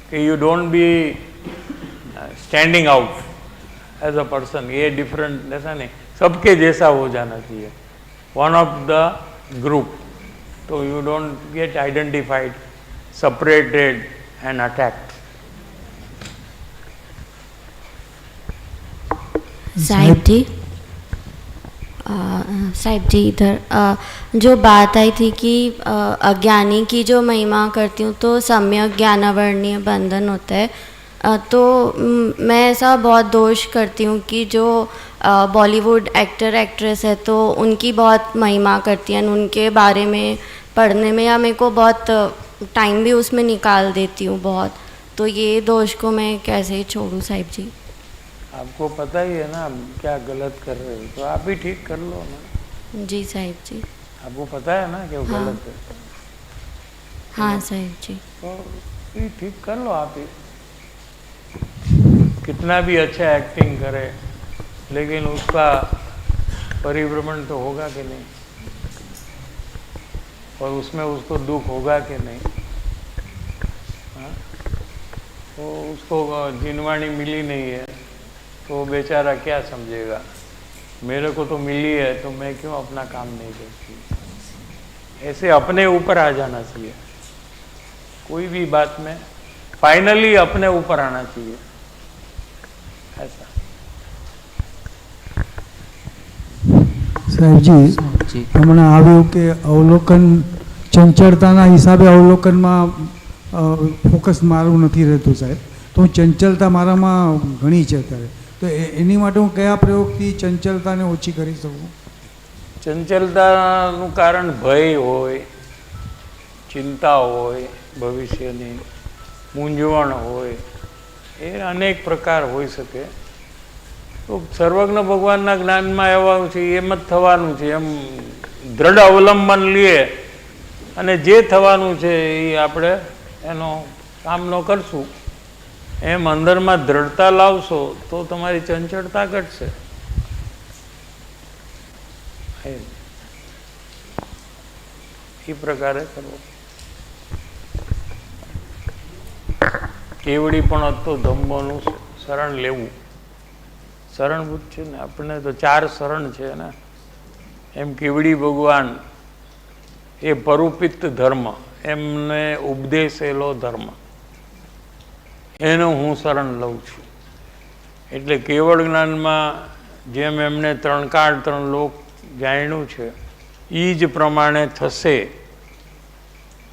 कि you don't be standing out as a person, ये डिफरेंट ऐसा नहीं, सबके जैसा हो जाना चाहिए, वन ऑफ द ग्रुप, तो you don't get identified, separated and attacked. साहिब जी, साहिब जी इधर जो बात आई थी कि अज्ञानी की जो महिमा करती हूँ तो सम्यक ज्ञानावर्णीय बंधन होता है, तो मैं ऐसा बहुत दोष करती हूँ कि जो बॉलीवुड एक्टर एक्ट्रेस है तो उनकी बहुत महिमा करती हैं, उनके बारे में पढ़ने में या मेरे को बहुत टाइम भी उसमें निकाल देती हूँ बहुत, तो ये दोष को मैं कैसे छोड़ूँ साहिब जी? आपको पता ही है ना आप क्या गलत कर रहे हो, तो आप ही ठीक कर लो ना। जी साहिब जी। आपको पता है ना कि वो हाँ। गलत है, हाँ साहिब जी। तो ये ठीक कर लो आप ही। कितना भी अच्छा एक्टिंग करे लेकिन उसका परिभ्रमण तो होगा कि नहीं, और उसमें उसको दुख होगा कि नहीं, हाँ? तो उसको जिनवाणी मिली नहीं है तो बेचारा क्या समझेगा, मेरे को तो मिली है तो मैं क्यों अपना काम नहीं करती। ऐसे अपने ऊपर आ जाना चाहिए, कोई भी बात में फाइनली अपने ऊपर आना चाहिए, ऐसा। સાહેબજી હમણાં આવ્યું કે અવલોકન ચંચળતાના હિસાબે અવલોકનમાં ફોકસ મારું નથી રહેતું સાહેબ, તો ચંચલતા મારામાં ઘણી છે અત્યારે, તો એની માટે હું કયા પ્રયોગથી ચંચલતાને ઓછી કરી શકું? ચંચલતાનું કારણ ભય હોય, ચિંતા હોય, ભવિષ્યની મૂંઝવણ હોય, એ અનેક પ્રકાર હોઈ શકે। તો સર્વજ્ઞ ભગવાનના જ્ઞાનમાં આવવાનું છે એમ જ થવાનું છે, એમ દ્રઢ અવલંબન લઈએ અને જે થવાનું છે એ આપણે એનો સામનો કરશું, એમ અંદરમાં દ્રઢતા લાવશો તો તમારી ચંચળતા ઘટશે। એ પ્રકારે કરવો। કેવડી પણ હતો ધમ્મોનું શરણ લેવું, શરણભૂત છે ને આપણને તો 4 શરણ છે ને, એમ કેવડી ભગવાન એ પરુપિત ધર્મ, એમને ઉપદેશેલો ધર્મ, એનો હું શરણ લઉં છું। એટલે કેવળ જ્ઞાનમાં જેમ એમને 3 કાળ 3 લોક જાણ્યું છે એ જ પ્રમાણે થશે,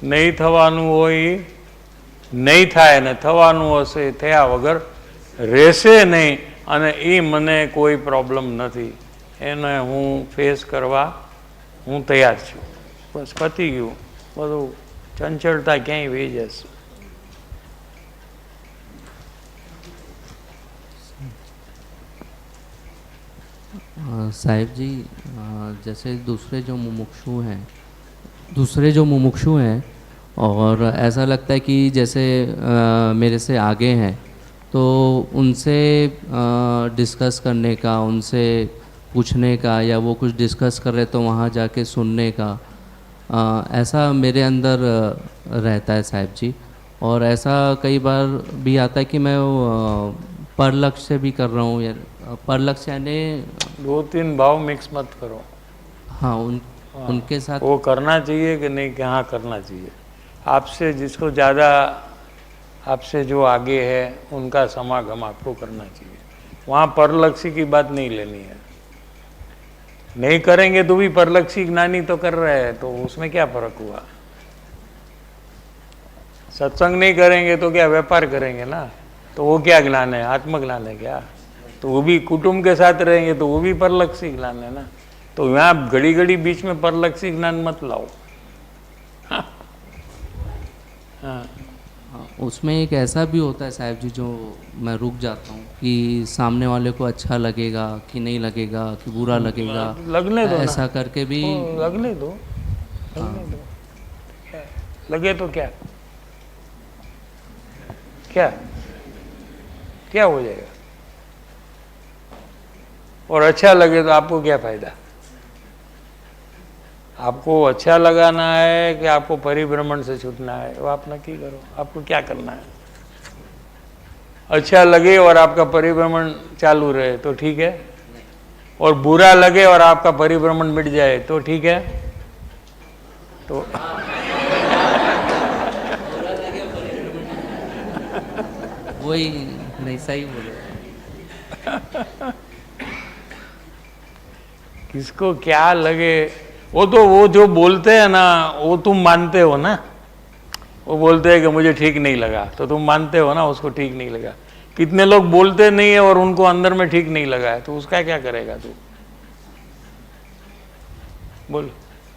નહીં થવાનું હોય નહીં થાય ને થવાનું હશે થયા વગર રહેશે નહીં, અને એ મને કોઈ પ્રોબ્લેમ નથી, એને હું ફેસ કરવા હું તૈયાર છું, બસ પતી ગયું બધું, ચંચળતા ક્યાંય વહી જશે। साहिब जी, जैसे दूसरे जो मुमुक्षु हैं और ऐसा लगता है कि जैसे मेरे से आगे हैं तो उनसे डिस्कस करने का, उनसे पूछने का, या वो कुछ डिस्कस कर रहे तो वहाँ जाके सुनने का, ऐसा मेरे अंदर रहता है साहिब जी। और ऐसा कई बार भी आता है कि मैं परलक्ष्य से भी कर रहा हूँ, या परलक्ष्य यानी 2-3 भाव मिक्स मत करो। हाँ, उनके साथ वो करना चाहिए कि नहीं, कहाँ करना चाहिए, आपसे जिसको ज़्यादा, आपसे जो आगे है उनका समागम आपको करना चाहिए, वहाँ परलक्ष्य की बात नहीं लेनी है। नहीं करेंगे तो भी परलक्ष्य ज्ञानी तो कर रहे हैं, तो उसमें क्या फर्क हुआ। सत्संग नहीं करेंगे तो क्या व्यापार करेंगे ना, तो वो क्या ज्ञान है, आत्मज्ञान है क्या। तो वो भी कुटुंब के साथ रहेंगे तो वो भी परलक्ष्य ज्ञान है ना, तो यहाँ घड़ी घड़ी बीच में परलक्ष्य ज्ञान मत लाओ। हाँ। हाँ, उसमें एक ऐसा भी होता है साहब जी जो मैं रुक जाता हूँ कि सामने वाले को अच्छा लगेगा कि नहीं लगेगा कि बुरा लगेगा, लगने दो ना। ऐसा करके भी लगने दो, लगने दो। लगे तो क्या क्या क्या हो जाएगा? और अच्छा लगे तो आपको क्या फायदा? आपको अच्छा लगाना है कि आपको परिभ्रमण से छूटना है, वो आप नक्की करो। आपको क्या करना है? अच्छा लगे और आपका परिभ्रमण चालू रहे तो ठीक है, और बुरा लगे और आपका परिभ्रमण मिट जाए तो ठीक है। तो वही नहीं, सही बोले। किसको क्या लगे, वो तो वो जो बोलते हैं ना, वो तुम मानते हो ना। वो बोलते हैं कि मुझे ठीक नहीं लगा, तो तुम मानते हो ना उसको ठीक नहीं लगा। कितने लोग बोलते नहीं है और उनको अंदर में ठीक नहीं लगा है, तो उसका क्या करेगा तू? बोल,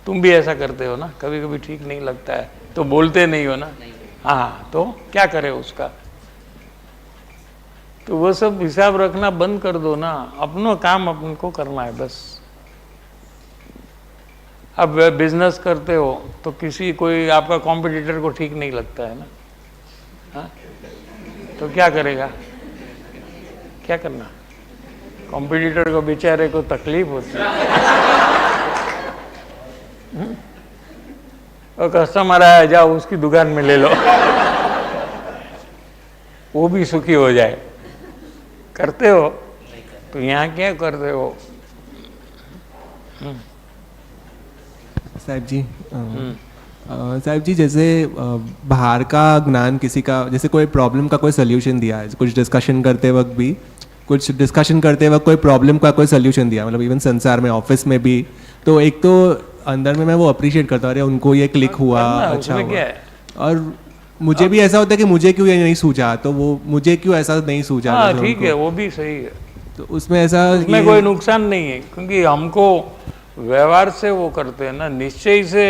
तुम भी ऐसा करते हो ना, कभी कभी ठीक नहीं लगता है तो बोलते नहीं हो ना। हाँ, तो क्या करे उसका? तो वो सब हिसाब रखना बंद कर दो ना, अपना काम अपन को करना है बस। अब बिजनेस करते हो तो किसी कोई आपका कॉम्पिटिटर को ठीक नहीं लगता है ना, हाँ? तो क्या करेगा? क्या करना? कॉम्पिटिटर को बेचारे को तकलीफ होती है। और कस्टमर आया, जाओ उसकी दुकान में ले लो। वो भी सुखी हो जाए। करते हो तो यहाँ क्या करते हो? साहब जी, साहब जी, जैसे बाहर का ज्ञान किसी का, जैसे कोई प्रॉब्लम का कोई सल्यूशन दिया है, कुछ डिस्कशन करते वक्त भी, कुछ डिस्कशन करते वक्त कोई प्रॉब्लम का कोई सल्यूशन दिया, मतलब इवन संसार में, ऑफिस में भी, तो एक तो अंदर में मैं वो अप्रिशिएट करता हूँ, अरे उनको ये क्लिक हुआ, अच्छा हुआ। और मुझे भी ऐसा होता है कि मुझे क्यों ये नहीं सूझा, तो वो मुझे क्यों ऐसा नहीं सूझा। हाँ, ठीक है, वो भी सही है। तो उसमें ऐसा, उसमें कोई नुकसान नहीं है, क्योंकि हमको व्यवहार से वो करते हैं ना, निश्चय से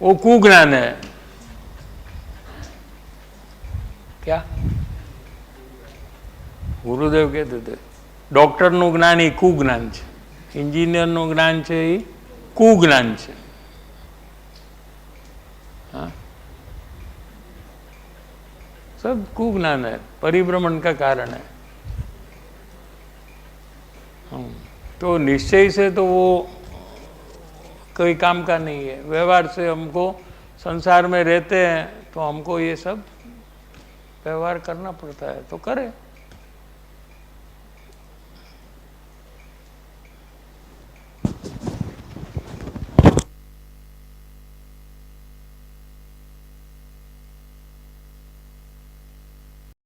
वो कुज्ञान है। क्या ગુરુદેવ કહેते थे, ડોક્ટરનું જ્ઞાન એ કુજ્ઞાન છે, એન્જિનિયરનું જ્ઞાન છે એ કુજ્ઞાન છે। हाँ, सब कुज्ञान है, परिभ्रमण का कारण है। तो निश्चय से तो वो कोई काम का नहीं है। व्यवहार से हमको, संसार में रहते हैं तो हमको ये सब व्यवहार करना पड़ता है, तो करें।